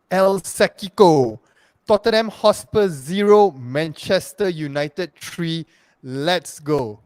El Sequico. Tottenham Hotspur 0, Manchester United 3. Let's go.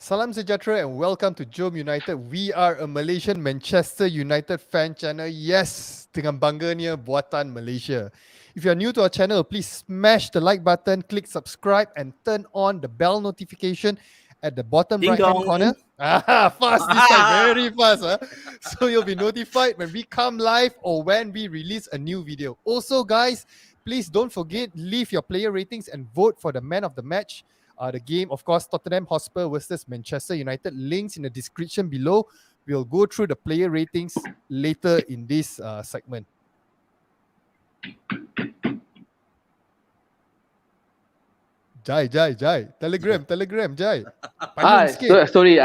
Salam sejahtera and welcome to JomUnited. We are a Malaysian Manchester United fan channel. Yes, dengan bangganya Buatan Malaysia. If you are new to our channel, please smash the like button, click subscribe and turn on the bell notification at the bottom Ding right hand dong. corner. Fast this time, very fast. So you'll be notified when we come live or when we release a new video. Also guys, please don't forget, leave your player ratings and vote for the man of the match. The game, of course, Tottenham Hotspur versus Manchester United. Links in the description below. We'll go through the player ratings later in this segment. Jai. Telegram, Jai. Sorry.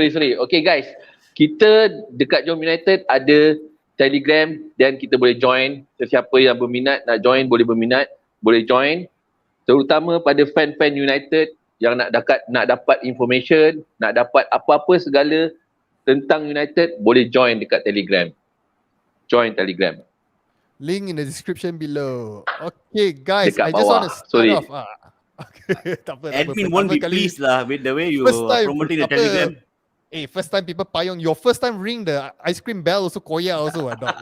Sorry. Okay guys, kita dekat JomUnited ada Telegram dan kita boleh join. Sesiapa yang berminat nak join boleh join. Terutama pada fan-fan United yang nak dapat information, nak dapat apa-apa segala tentang United, boleh join dekat Telegram. Join Telegram. Link in the description below. Okay guys, Dekat I just want to start off. Okay, tak apa. Admin won't be pleased lah with the way you promoting the Telegram. First time people payung. Your first time ring the ice cream bell also koya also, dog.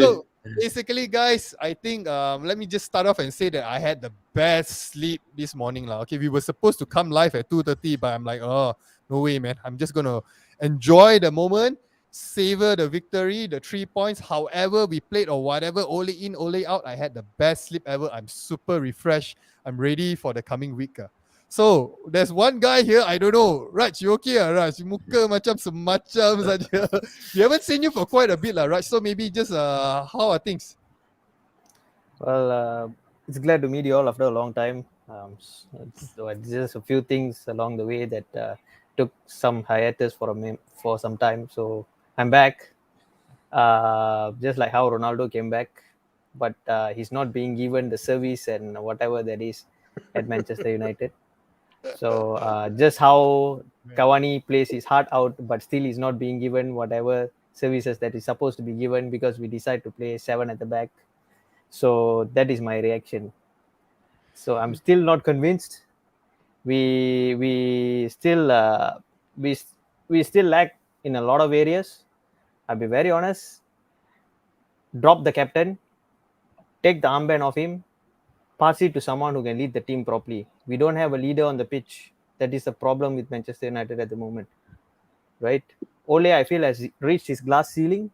So basically, guys, I think let me just start off and say that I had the best sleep this morning lah. Okay, we were supposed to come live at 2:30, but I'm like, oh, no way, man. I'm just gonna enjoy the moment, savor the victory, the 3 points. However we played or whatever, ole in, ole out, I had the best sleep ever. I'm super refreshed. I'm ready for the coming week. So there's one guy here, I don't know. Raj, you okay? Raj, muka macam semacam saja. We haven't seen you for quite a bit, Raj. So maybe just how are things? Well, it's glad to meet you all after a long time. So just a few things along the way that took some hiatus for some time. So I'm back. Just like how Ronaldo came back, but he's not being given the service and whatever that is at Manchester United. So just how Cavani plays his heart out, but still is not being given whatever services that is supposed to be given because we decide to play 7 at the back. So that is my reaction. So I'm still not convinced. We still lack in a lot of areas. I'll be very honest. Drop the captain, take the armband off him, pass it to someone who can lead the team properly. We don't have a leader on the pitch. That is the problem with Manchester United at the moment, right? Ole, I feel, has reached his glass ceiling.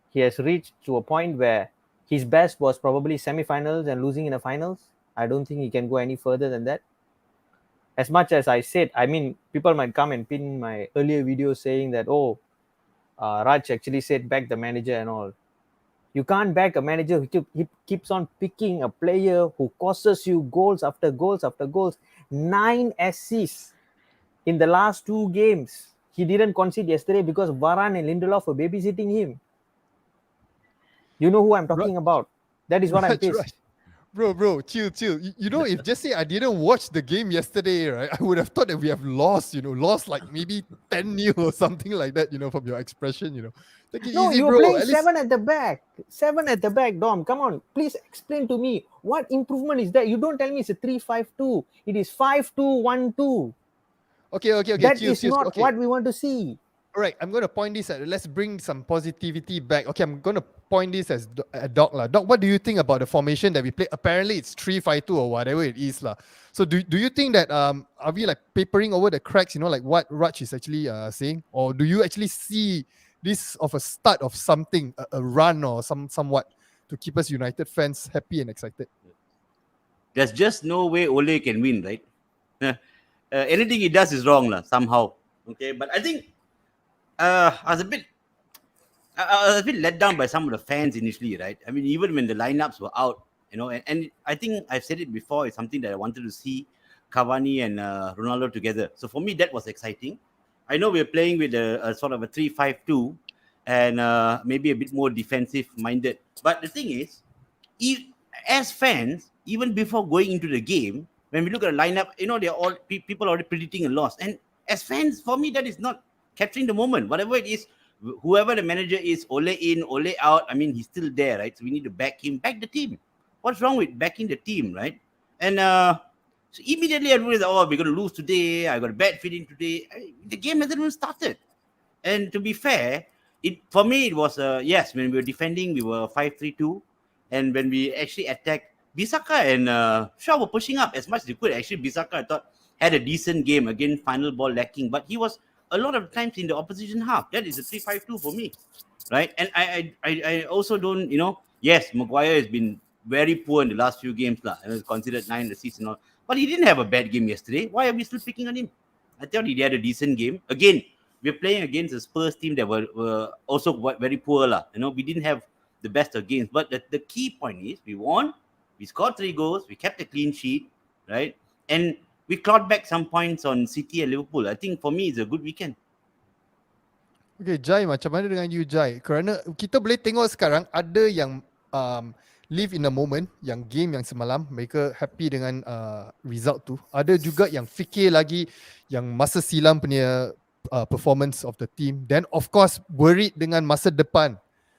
He has reached to a point where his best was probably semi-finals and losing in the finals. I don't think he can go any further than that. As much as I said, I mean, people might come and pin my earlier video saying that, Raj actually said back the manager and all. You can't back a manager who keeps on picking a player who causes you goals after goals after goals. 9 assists in the last 2 games. He didn't concede yesterday because Varane and Lindelof were babysitting him. You know who I'm talking about. That is what I'm pissed. Right. Bro, chill. You know, if just say I didn't watch the game yesterday, right, I would have thought that we have lost like maybe 10-0 or something like that, from your expression, Take it No, easy, you're bro. playing At least 7 at the back. 7 at the back, Dom. Come on. Please explain to me. What improvement is that? You don't tell me it's a 3-5-2. It is 5-2-1-2. Okay. That Chill. is not Okay. what we want to see. All right, I'm going to point this at, let's bring some positivity back. Okay, I'm going to point this as Doc. Doc, what do you think about the formation that we play? Apparently it's 3-5-2 or whatever it is. So do you think that, are we like papering over the cracks, like what Raj is actually saying? Or do you actually see this of a start of something, a run or somewhat to keep us United fans happy and excited? There's just no way Ole can win, right? Anything he does is wrong somehow. Okay, but I think I was a bit let down by some of the fans initially, right? I mean, even when the lineups were out, and I think I've said it before, it's something that I wanted to see Cavani and Ronaldo together. So for me, that was exciting. I know we're playing with a sort of a 3-5-2 and maybe a bit more defensive minded. But the thing is, as fans, even before going into the game, when we look at the lineup, they're all people already predicting a loss. And as fans, for me, that is not capturing the moment. Whatever it is, whoever the manager is, Ole in, Ole out, I mean, he's still there, right? So we need to back him, back the team. What's wrong with backing the team, right? And so immediately everybody's like, we're going to lose today. I got a bad feeling today. The game hasn't even started. And to be fair, for me, it was, yes, when we were defending, we were 5-3-2. And when we actually attacked, Bisaka and Shaw were pushing up as much as they could. Actually, Bisaka, I thought, had a decent game. Again, final ball lacking. But he was a lot of times in the opposition half. That is a 3-5-2 for me, right? And I also don't, yes, Maguire has been very poor in the last few games. Considered 9 assists and all. But he didn't have a bad game yesterday. Why are we still picking on him? I thought he had a decent game. Again, we're playing against a Spurs team that were also very poor. We didn't have the best of games. But the key point is we won, we scored 3 goals, we kept a clean sheet, right? And we clawed back some points on City and Liverpool. I think for me, it's a good weekend. Okay, Jai, macam mana dengan you, Jai? Kerana kita boleh tengok sekarang ada yang live in the moment, yang game yang semalam, mereka happy dengan result tu. Ada juga yang fikir lagi yang masa silam punya performance of the team. Then of course worried dengan masa depan.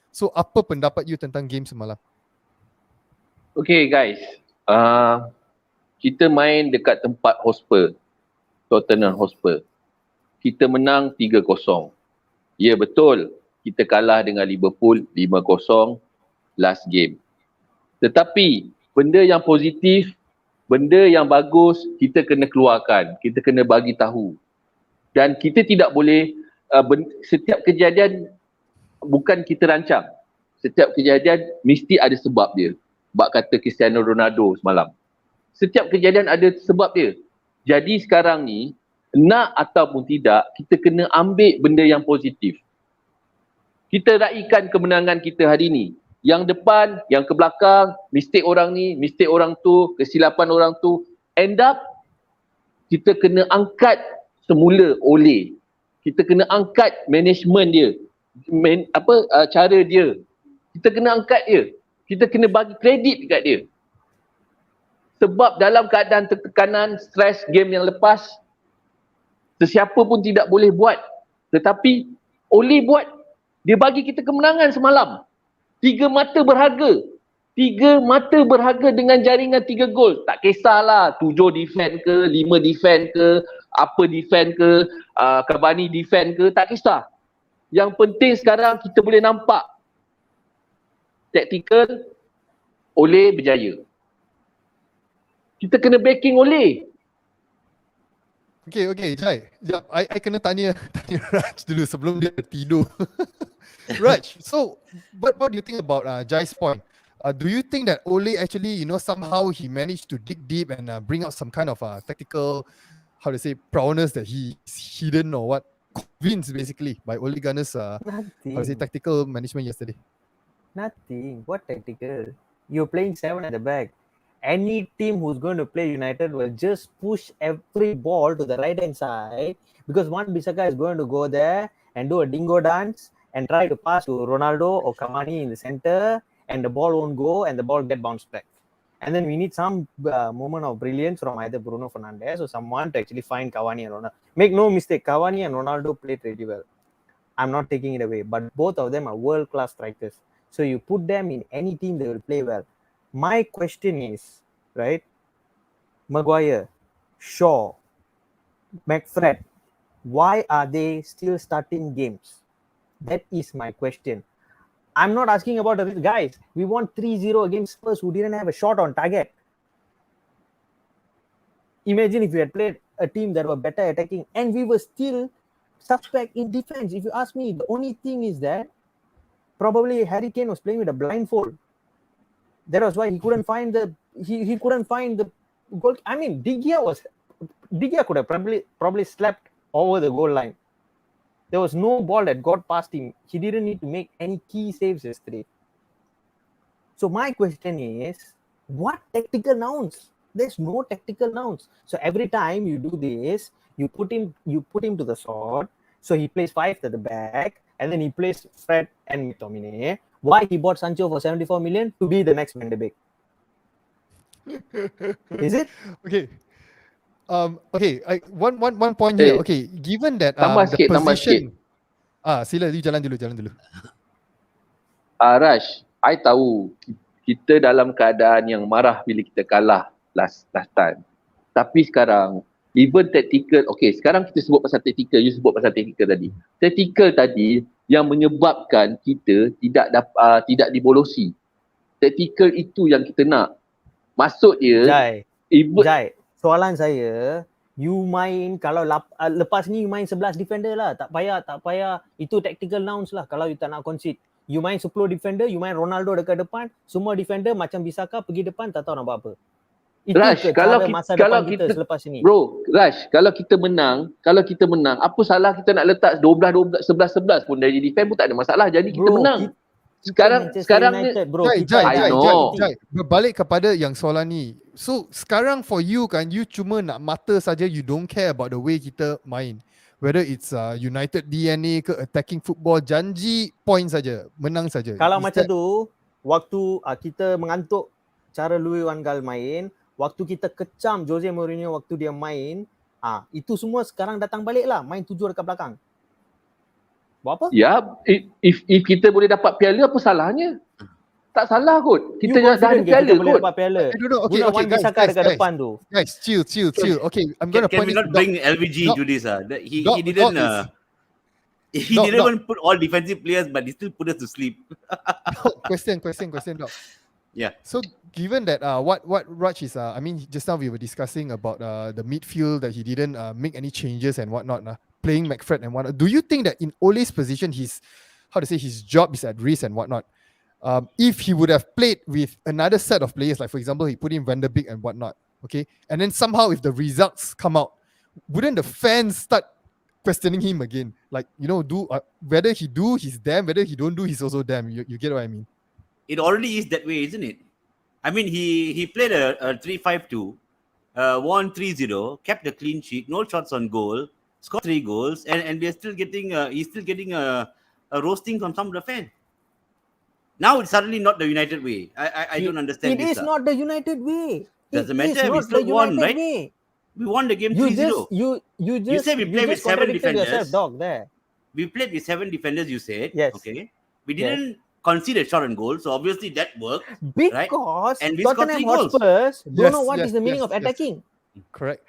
So apa pendapat you tentang game semalam? Okay guys, kita main dekat tempat Hotspur, Tottenham Hotspur. Kita menang 3-0. Ya betul, kita kalah dengan Liverpool 5-0 last game. Tetapi benda yang positif, benda yang bagus, kita kena keluarkan, kita kena bagi tahu. Dan kita tidak boleh, setiap kejadian bukan kita rancang. Setiap kejadian mesti ada sebab dia. Bak kata Cristiano Ronaldo semalam. Setiap kejadian ada sebab dia. Jadi sekarang ni, nak ataupun tidak, kita kena ambil benda yang positif. Kita raikan kemenangan kita hari ni. Yang depan, yang ke belakang, mistake orang ni, mistake orang tu, kesilapan orang tu. End up, kita kena angkat semula Ole. Kita kena angkat management dia. Cara dia. Kita kena angkat dia. Kita kena bagi kredit dekat dia. Sebab dalam keadaan tekanan, stres game yang lepas, sesiapa pun tidak boleh buat. Tetapi Ole buat. Dia bagi kita kemenangan semalam. 3 mata berharga. 3 mata berharga dengan jaringan 3 gol. Tak kisahlah 7 defend ke, 5 defend ke, apa defend ke, Cavani defend ke, tak kisah. Yang penting sekarang kita boleh nampak tactical Ole berjaya. Kita kena backing Ole. Okay, Jai. Sekejap, I kena tanya Raj dulu sebelum dia tidur. Raj, so what do you think about Jai's point? Do you think that Ole actually, somehow he managed to dig deep and bring out some kind of tactical, how to say, prowess that he hidden or what? Convinced basically by Ole Gunnar's tactical management yesterday? Nothing. What tactical? You're playing 7 at the back. Any team who's going to play United will just push every ball to the right hand side because one Bisaka is going to go there and do a dingo dance and try to pass to Ronaldo or Cavani in the center, and the ball won't go and the ball get bounced back. And then we need some moment of brilliance from either Bruno Fernandes or someone to actually find Cavani and Ronaldo. Make no mistake, Cavani and Ronaldo played really well. I'm not taking it away, but both of them are world-class strikers. So you put them in any team, they will play well. My question is, right, Maguire, Shaw, McFred, Why are they still starting games? That is my question. I'm not asking about the guys. We won 3-0 against Spurs who didn't have a shot on target. Imagine if we had played a team that were better attacking and we were still suspect in defense. If you ask me, the only thing is that probably Harry Kane was playing with a blindfold. That was why he couldn't find the goal. I mean, De Gea could have probably slept over the goal line. There was no ball that got past him. He didn't need to make any key saves yesterday. So my question is, what tactical nouns? There's no tactical nouns. So every time you do this, you put him to the sword. So he plays 5 at the back, and then he plays Fred and McTominay. Why he bought Sancho for 74 million? To be the next Van de Beek. Is it? Okay. One point here. Okay, given that tambah the sikit. position. Sila you jalan dulu. Raj, I tahu kita dalam keadaan yang marah bila kita kalah last time. Tapi sekarang, even tactical, okay, sekarang kita sebut pasal tactical, you sebut pasal tactical tadi. Tactical tadi yang menyebabkan kita tidak dibolosi. Tactical itu yang kita nak. Maksud dia, Jai, soalan saya, you main kalau lepas ni you main 11 defender lah, tak payah itu tactical nouns lah kalau you tak nak concede. You main 10 defender, you main Ronaldo dekat depan, semua defender macam Bisaka pergi depan tak tahu nak buat apa. Itu Raj, kalau masa depan kita selepas ini. Bro, Raj, kalau kita menang, apa salah kita nak letak 12 11 pun dari defend pun tak ada masalah. Jadi kita menang. Sekarang United, bro. Jai, berbalik kepada yang soalan ni. So sekarang for you kan, you cuma nak mata saja, you don't care about the way kita main. Whether it's United DNA ke attacking football, janji point saja, menang saja. Kalau macam tu, waktu kita mengantuk cara Louis van Gaal main, waktu kita kecam Jose Mourinho waktu dia main, itu semua sekarang datang balik lah, main 7 dekat belakang. Buat apa? Ya, if kita boleh dapat piala, apa salahnya? Tak salah kot. Kita dah ada piala boleh dapat piala. I don't know. Okay, guys, dekat depan tu. Guys, chill. Okay, I'm gonna Can we not bring LVG into this? He didn't even put all defensive players, but he still put us to sleep. Question, Doc. Yeah. So given that what Raj is I mean, just now we were discussing about the midfield that he didn't make any changes and whatnot, playing McFred and whatnot. Do you think that in Ole's position, his job is at risk and whatnot? If he would have played with another set of players, like for example, he put in Van der Beek and whatnot, okay, and then somehow if the results come out, wouldn't the fans start questioning him again? Like, whether he do, he's damn. Whether he don't do, he's also damn. You get what I mean? It already is that way, isn't it? I mean, he played a 3-5-2, won 3-0, kept a clean sheet, no shots on goal, scored 3 goals, and they're still getting he's still getting a roasting from some of the fans. Now it's suddenly not the United way. I don't understand. It is not the United way. Doesn't matter. We still won, right? Way. We won the game 3-0. You said we played with 7 defenders. Yourself, dog, there. We played with 7 defenders, you said. Yes. Okay. We didn't concede a shot on goal, so obviously that worked. Because and we scored 3 goals. Hotspurs don't know what is the meaning of attacking. Correct.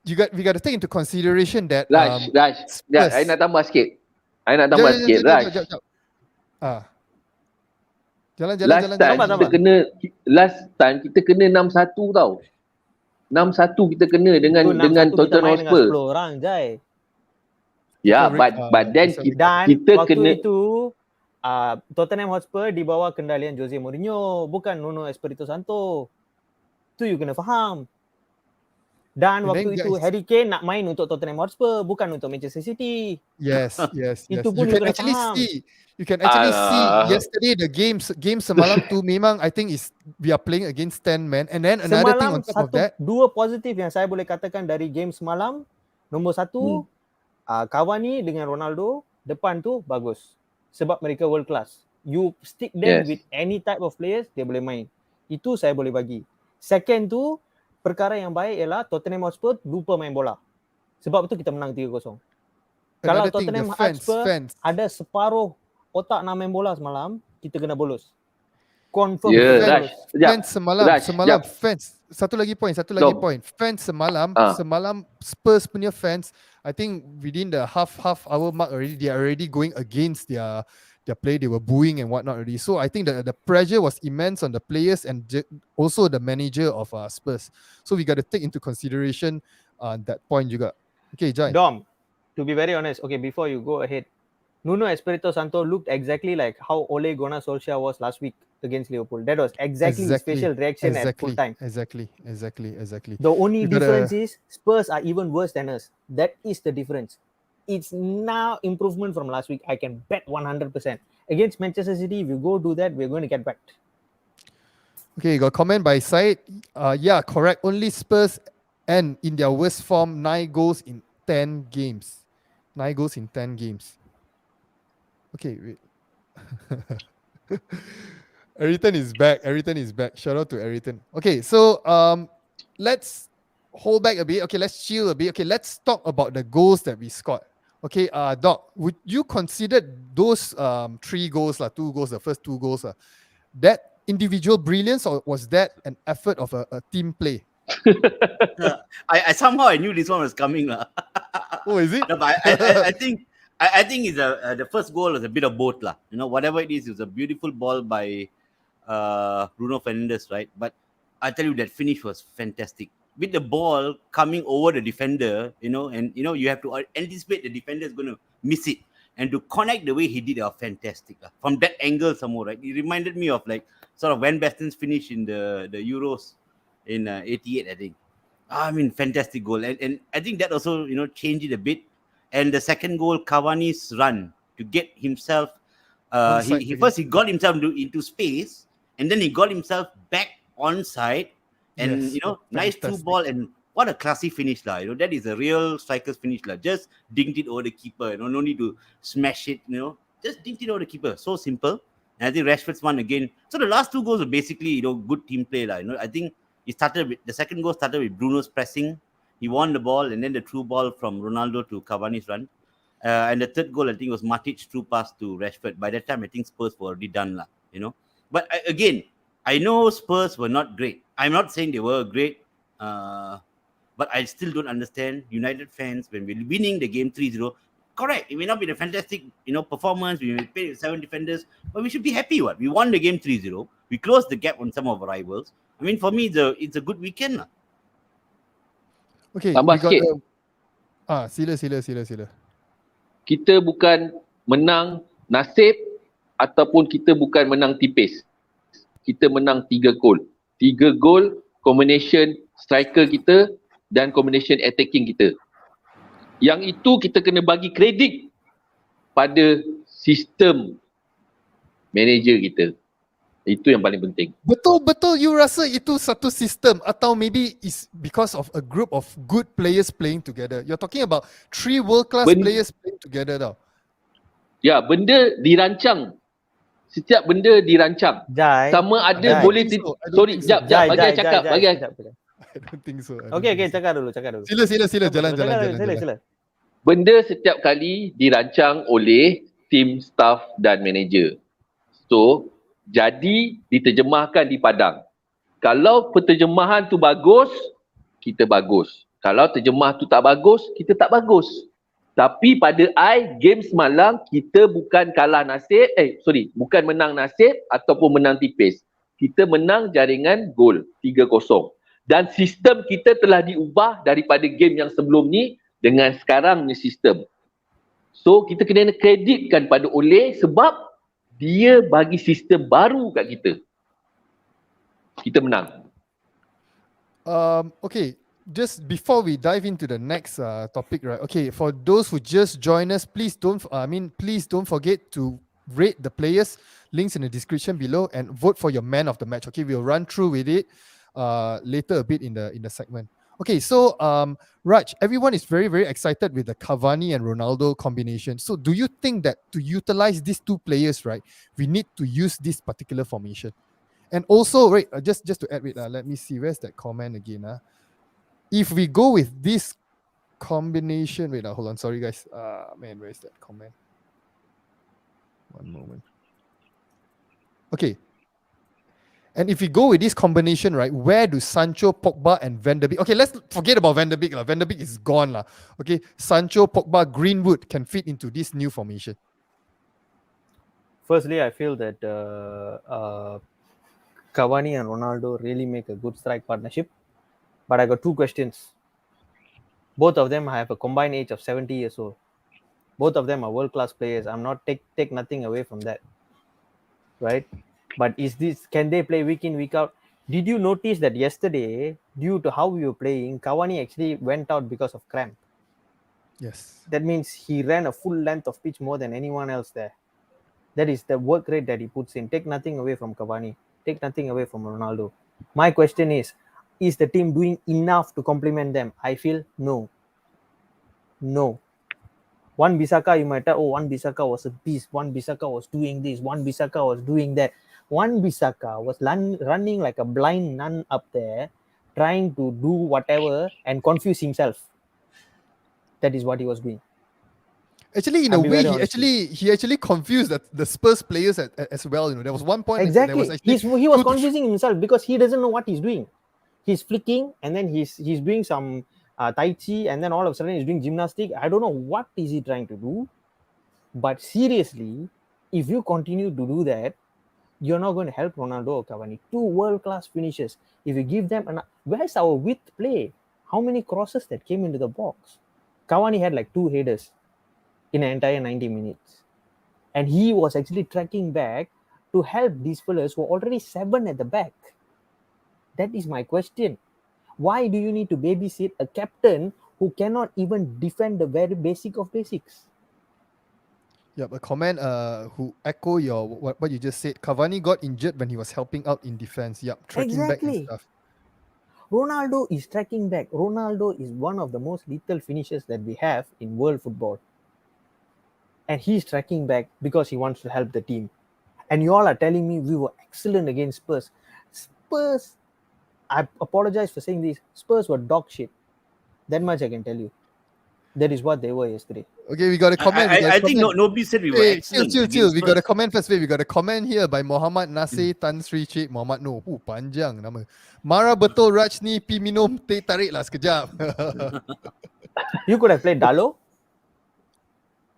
We got to take into consideration that Raj, I nak tambah sikit. Raj. Jalan. Last time kita kena 6-1 tau. 6-1 kita kena dengan Tottenham Hotspur. 10 orang, Jai. Ya, but then kita kena itu Tottenham Hotspur di bawah kendalian Jose Mourinho, bukan Nuno Espirito Santo. Tu you kena faham. Dan waktu itu Harry Kane nak main untuk Tottenham Hotspur, bukan untuk Manchester City. Yes. Itu pun you kena faham. You can actually see yesterday the game semalam tu memang I think we are playing against 10 men, and then another thing on top of that. Dua positif yang saya boleh katakan dari game semalam. Nombor 1, Cavani dengan Ronaldo depan tu bagus. Sebab mereka world class. You stick them with any type of players, dia boleh main. Itu saya boleh bagi. Second tu, perkara yang baik ialah Tottenham Hotspur lupa main bola. Sebab itu kita menang 3-0. Kalau Tottenham Hotspur ada separuh otak nak main bola semalam, kita kena bolos. Confirm. Ya, betul. Raj. Sekejap. Fans semalam, Raj, sekejap. fans. Satu lagi point. Dom. Fans semalam, Ah. Spurs punya fans, I think within the half hour mark already, they are already going against their play. They were booing and whatnot already. So I think the pressure was immense on the players and also the manager of Spurs. So we got to take into consideration that point juga. Okay, Jai. Dom, to be very honest, okay, before you go ahead, Nuno Espirito Santo looked exactly like how Ole Gunnar Solskjaer was last week against Liverpool. That was exactly his facial reaction at full time. Exactly. The only difference is Spurs are even worse than us. That is the difference. It's now improvement from last week. I can bet 100%. Against Manchester City, if you go do that, we're going to get backed. Okay, got comment by Said. Yeah, correct. Only Spurs and in their worst form, 9 goals in 10 games. 9 goals in 10 games. Okay, wait. Eriton is back. Shout out to Eriton. Okay, so let's hold back a bit. Okay, let's chill a bit. Okay, let's talk about the goals that we scored. Okay, Doc, would you consider those 3 goals, 2 goals, the first 2 goals, that individual brilliance, or was that an effort of a team play? I somehow I knew this one was coming. Oh, is it? No, but I think it's the first goal was a bit of both. You know, whatever it was a beautiful ball by Bruno Fernandes, right? But I tell you, that finish was fantastic. With the ball coming over the defender, and you have to anticipate the defender is going to miss it. And to connect the way he did, fantastic. From that angle, some more, right? It reminded me of like sort of Van Basten's finish in the Euros in '88, I think. I mean, fantastic goal. And I think that also, changed it a bit. And the second goal, Cavani's run to get himself, he got himself into space, and then he got himself back onside, and Yes, nice through ball, and what a classy finish, that is a real striker's finish, just dinked it over the keeper, no need to smash it, just dinked it over the keeper, so simple. And I think Rashford's one again. So the last 2 goals were basically, good team play, I think the second goal started with Bruno's pressing. He won the ball, and then the through ball from Ronaldo to Cavani's run. And the third goal, I think, was Matic through pass to Rashford. By that time, I think Spurs were already done, But again, I know Spurs were not great. I'm not saying they were great, but I still don't understand United fans when we're winning the game 3-0. Correct, it may not be the fantastic, performance. We may play with 7 defenders, but we should be happy. We won the game 3-0. We closed the gap on some of our rivals. I mean, for me, it's a good weekend. Okay, Tambah sikit. Sila. Kita bukan menang nasib ataupun kita bukan menang tipis. Kita menang 3 gol. 3 gol combination striker kita dan combination attacking kita. Yang itu kita kena bagi kredit pada sistem manager kita. Itu yang paling penting. Betul you rasa itu satu sistem atau maybe is because of a group of good players playing together? You're talking about 3 world-class players playing together tau. Ya, benda dirancang. Setiap benda dirancang. Jai, sama ada Jai, boleh... sorry, Jap, bagi saya cakap. I don't think so. Okay, cakap dulu. Sila, jalan. Benda setiap kali dirancang oleh tim, staff dan manager. So, jadi diterjemahkan di padang. Kalau penterjemahan tu bagus, kita bagus. Kalau terjemah tu tak bagus, kita tak bagus. Tapi pada game semalam, kita bukan kalah nasib, bukan menang nasib ataupun menang tipis. Kita menang jaringan gol 3-0. Dan sistem kita telah diubah daripada game yang sebelum ni dengan sekarang ni sistem. So, kita kena kreditkan pada Ole sebab dia bagi sistem baru kat kita. Kita menang. Okay, just before we dive into the next topic, right? Okay, for those who just joined us, please don't forget to rate the players. Links in the description below, and vote for your man of the match. Okay, we'll run through with it later a bit in the segment. Okay, so Raj, everyone is very, very excited with the Cavani and Ronaldo combination. So do you think that to utilize these 2 players, right, we need to use this particular formation? And also, right, just to add, let me see, where's that comment again? If we go with this combination, hold on, sorry guys. Where's that comment? One moment. Okay. And if we go with this combination, right, where do Sancho, Pogba, and Van der Beek? Okay, let's forget about Van der Beek. Van der Beek is gone. Okay, Sancho, Pogba, Greenwood can fit into this new formation. Firstly, I feel that Cavani and Ronaldo really make a good strike partnership. But I got two questions. Both of them have a combined age of 70 years old. Both of them are world-class players. I'm not take nothing away from that, right? But can they play week in, week out? Did you notice that yesterday, due to how we were playing, Cavani actually went out because of cramp? Yes. That means he ran a full length of pitch more than anyone else there. That is the work rate that he puts in. Take nothing away from Cavani. Take nothing away from Ronaldo. My question is the team doing enough to complement them? I feel no. No. One Bissaka, you might tell, oh, One Bissaka was a beast. One Bissaka was doing this. One Bissaka was doing that. One Bissaka was running like a blind nun up there, trying to do whatever and confuse himself. That is what he was doing. Actually, in I'll a be way, very honest with he actually confused the Spurs players as well. There was one point there was Exactly. actually He was confusing himself because he doesn't know what he's doing. He's flicking and then he's doing some tai chi and then all of a sudden he's doing gymnastic. I don't know what is he trying to do. But seriously, if you continue to do that, you're not going to help Ronaldo or Cavani. Two world-class finishes. If you give them where's our width play? How many crosses that came into the box? Cavani had like 2 headers in an entire 90 minutes. And he was actually tracking back to help these fellas who are already 7 at the back. That is my question. Why do you need to babysit a captain who cannot even defend the very basic of basics? Yeah, a comment who echo your what you just said. Cavani got injured when he was helping out in defense. Yep, tracking back and Exactly. stuff. Ronaldo is tracking back. Ronaldo is one of the most lethal finishers that we have in world football. And he's tracking back because he wants to help the team. And you all are telling me we were excellent against Spurs. Spurs, I apologize for saying this, Spurs were dog shit. That much I can tell you. That is what they were yesterday. Okay, we got a comment. I think nobody said we were Hey, excellent. chill. We got a comment first. We got a comment here by Muhammad Nasir Tan Sri Cik Muhammad Noor. Panjang nama. Marah betul Raj ni pi minum teh tarik lah sekejap. You could have played Dalo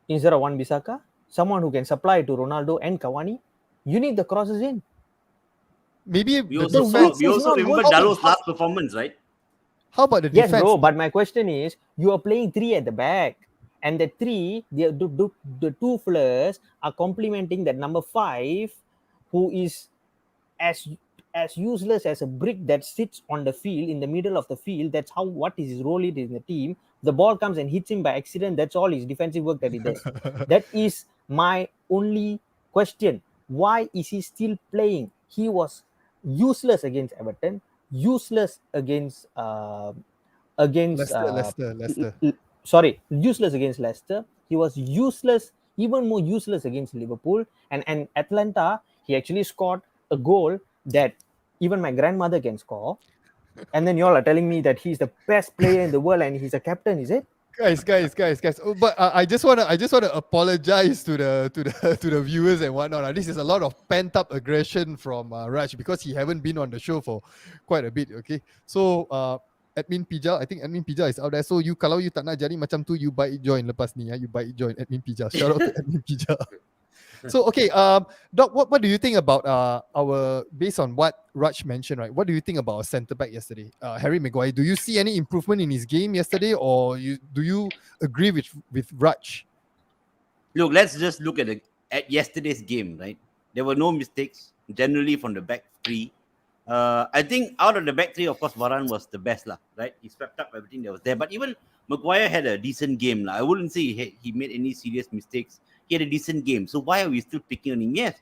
instead of Wan Bissaka. Someone who can supply to Ronaldo and Cavani. You need the crosses in. Maybe We the also, defense. we also not remember good. Dalo's last performance, right? How about the Yes, defense? bro. But my question is, you are playing 3 at the back, and the 3, the 2 players are complementing that number 5, who is as useless as a brick that sits on the field in the middle of the field. That's what is his role in the team. The ball comes and hits him by accident. That's all his defensive work that he does. That is my only question. Why is he still playing? He was useless against Everton, useless against Leicester. useless against Leicester. He was useless, even more useless against Liverpool and Atlanta. He actually scored a goal that even my grandmother can score. And then you all are telling me that he's the best player in the world and he's a captain, is it? Guys. Oh, but I just wanna apologize to the viewers and whatnot. This is a lot of pent up aggression from Raj because he haven't been on the show for quite a bit. Okay, so admin Pijal, I think admin Pijal is out there. So kalau you tak nak jadi macam tu, you baik join lepas ni. You baik join admin Pijal. Shout out to admin Pijal. So okay, Doc, what do you think about our based on what Raj mentioned, right? What do you think about our centre back yesterday, Harry Maguire? Do you see any improvement in his game yesterday, or do you agree with Raj? Look, let's just look at yesterday's game, right? There were no mistakes generally from the back 3. I think out of the back 3, of course, Varane was the best, right? He swept up everything that was there. But even Maguire had a decent game. I wouldn't say he made any serious mistakes. He had a decent game. So why are we still picking on him? Yes.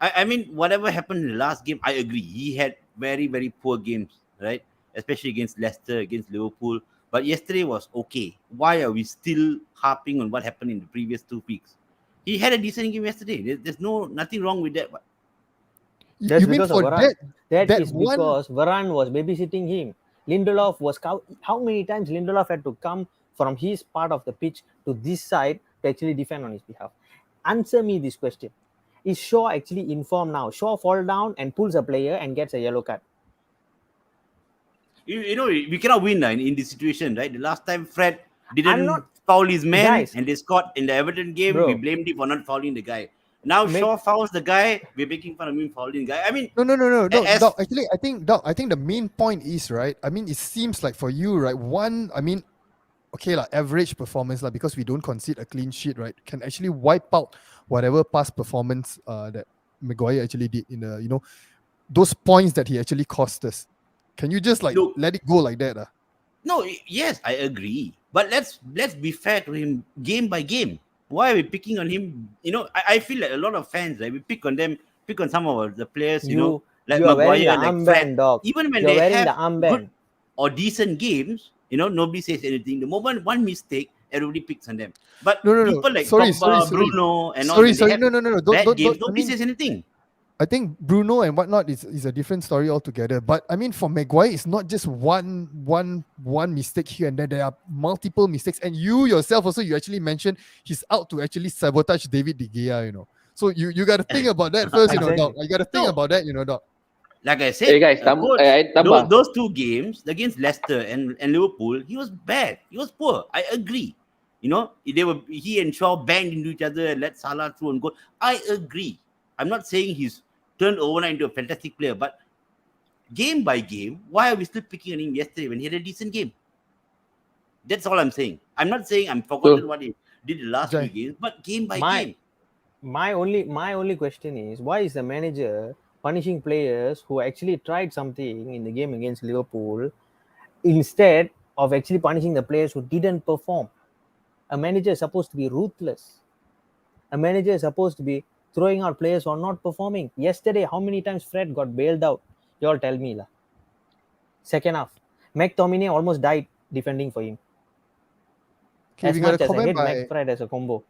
I mean, whatever happened in the last game, I agree. He had very, very poor games, right? Especially against Leicester, against Liverpool. But yesterday was okay. Why are we still harping on what happened in the previous 2 weeks? He had a decent game yesterday. There's nothing wrong with that. That's You mean because for of Varane. That is one? because Varane was babysitting him. Lindelof was how many times Lindelof had to come from his part of the pitch to this side to actually defend on his behalf. Answer me this question. is Shaw actually informed now? Shaw fall down and pulls a player and gets a yellow card. You know, we cannot win in this situation, right? The last time Fred didn't not- foul his man Guys. and they scored in the Everton game, Bro. we blamed him for not fouling the guy. Now Shaw fouls the guy, we're making fun of him fouling the guy. I mean, No, as- Doc. Actually, I think the main point is, right, I mean, it seems like for you, right, okay, average performance, because we don't concede a clean sheet, right, can actually wipe out whatever past performance that Maguire actually did in the, those points that he actually cost us. Can you just Look, let it go like that? No, yes, I agree. But let's be fair to him game by game. Why are we picking on him? You know, I feel like a lot of fans, right, we pick on some of the players, like you are wearing Maguire, the like armband, Fred. dog. Even when You're they wearing have the armband. good or decent games, nobody says anything. The moment one mistake, everybody picks on them. But No. people like Sorry. Bruno and all, Sorry. when they have No. bad games, I nobody mean, says anything. I think Bruno and whatnot is a different story altogether. But I mean, for Maguire, it's not just one mistake here and there. There are multiple mistakes, and you yourself also, you actually mentioned he's out to actually sabotage David De Gea. So you got to think about that first, Exactly. Doc. You got to think about that, Doc. Like I said, Hey guys, coach, tambah. those two games against Leicester and Liverpool, he was bad. He was poor. I agree. He and Shaw banged into each other and let Salah through and go. I agree. I'm not saying he's turned overnight into a fantastic player, but game by game, why are we still picking on him yesterday when he had a decent game? That's all I'm saying. I'm not saying I'm forgotten what he did the last few games, but game by game. My only question is, why is the manager punishing players who actually tried something in the game against Liverpool instead of actually punishing the players who didn't perform? A manager is supposed to be ruthless. A manager is supposed to be throwing out players who are not performing. Yesterday, how many times Fred got bailed out? You all tell me lah. Second half, McTominay almost died defending for him. Okay, As much as I hate McFred as a combo.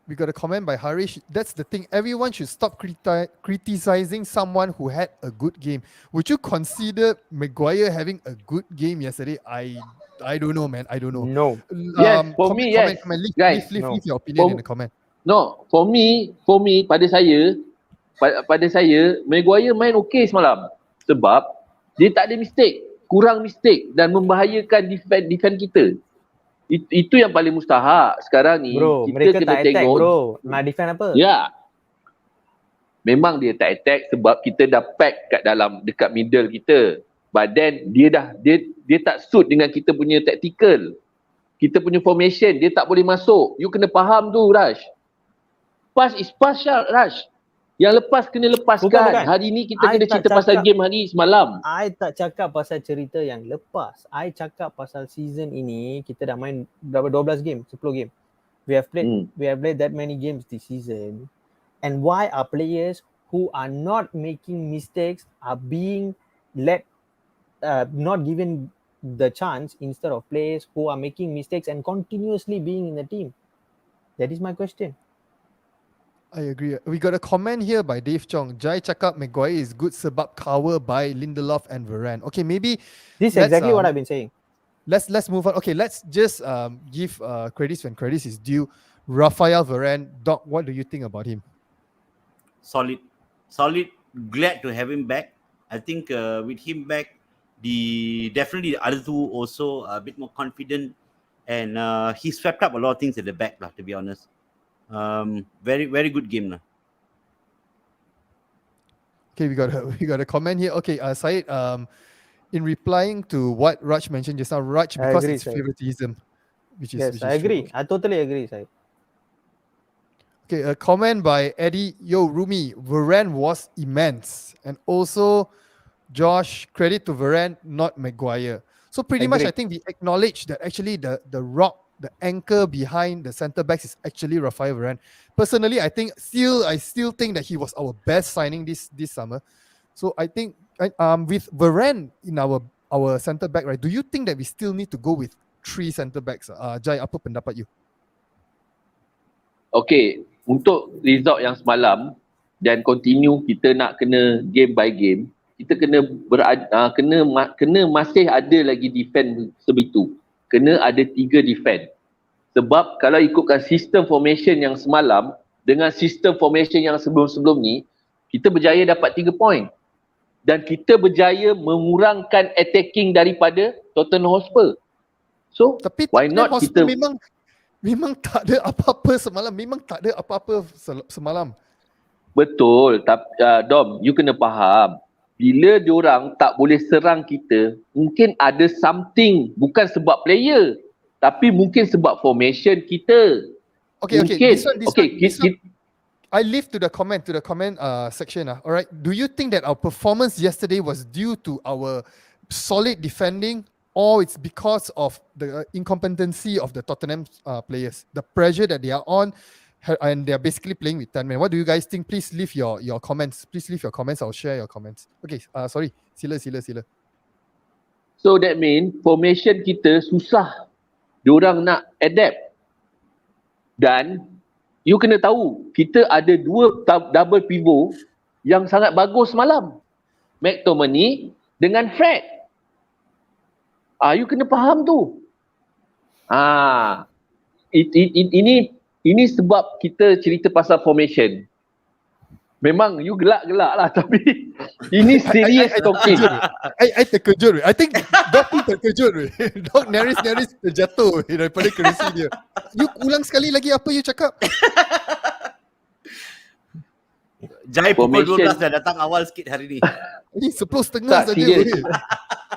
We got a comment by Harish. That's the thing. Everyone should stop criticizing someone who had a good game. Would you consider Maguire having a good game yesterday? I don't know, man. I don't know. No. Yes, for me, yes. Guys, leave your opinion in the comment. No, for me, pada saya, Maguire main okey semalam. Sebab dia tak ada mistake, kurang mistake dan membahayakan defend kita. Itu yang paling mustahak sekarang ni. Bro, kita mereka kena tak attack, tengok, bro. Nak defend apa? Ya. Memang dia tak attack sebab kita dah pack dekat middle kita. But then dia tak suit dengan kita punya tactical. Kita punya formation, dia tak boleh masuk. You kena faham tu, Raj. Pass is pass, Raj. Yang lepas kena lepaskan. Bukan. Hari ni kita kena cerita pasal game hari semalam. I tak cakap pasal cerita yang lepas. I cakap pasal season ini kita dah main berapa 12 game, 10 game. We have played that many games this season. And why are players who are not making mistakes are being not given the chance instead of players who are making mistakes and continuously being in the team? That is my question. I agree. We got a comment here by Dave Chong. Jai cakap Maguire is good sebab cover by Lindelof and Varane. Okay, maybe this is exactly what I've been saying. Let's move on. Okay, let's just give credits when credits is due. Rafael Varane, Doc, what do you think about him? Solid. Glad to have him back. I think with him back, definitely the other two also a bit more confident, and he swept up a lot of things at the back, to be honest. Very, very good game. Okay, we got a comment here. Okay, Syed, in replying to what Raj mentioned just now, Raj, because it's favoritism, which is I agree. True. I totally agree, Syed. Okay, a comment by Eddie. Yo, Rumi, Varane was immense. And also, Josh, credit to Varane, not Maguire. So pretty much, I think we acknowledge that actually the rock, the anchor behind the centre backs is actually Rafael Varane. Personally, I still think that he was our best signing this summer. So I think with Varane in our centre back, right? Do you think that we still need to go with 3 centre backs? Jai, apa pendapat you? Okay, untuk result yang semalam dan continue kita nak kena game by game, kita kena masih ada lagi defend sebegitu. Kena ada 3 defend. Sebab kalau ikutkan sistem formation yang semalam, dengan sistem formation yang sebelum-sebelum ni, kita berjaya dapat 3 point. Dan kita berjaya mengurangkan attacking daripada Tottenham Hotspur. So, Tapi why Tottenham not Hotspur kita... memang tak ada apa-apa semalam. Memang tak ada apa-apa semalam. Betul, tapi Dom, you kena faham. Bila diorang tak boleh serang kita, mungkin ada something, bukan sebab player, tapi mungkin sebab formation kita. Okay, Mungkin. This one. I leave to the comment section. All right. Do you think that our performance yesterday was due to our solid defending, or it's because of the incompetency of the Tottenham players, the pressure that they are on, and they are basically playing with 10 men? What do you guys think? Please leave your comments. Please leave your comments. I'll share your comments. Okay. Sorry. Sila. So that means formation kita susah diorang nak adapt. Dan you kena tahu, kita ada 2 double pivot yang sangat bagus malam. McTominay dengan Fred. You kena faham tu. Ini sebab kita cerita pasal formation. Memang you gelak-gelak lah, tapi ini serious talking. I terkejut. I think Doc pun terkejut. Doc nyaris terjatuh daripada kerusi dia. You ulang sekali lagi apa you cakap? Jai pukul 12 dah datang awal sikit hari ni. Ini 10.30 Tak, saja. serius.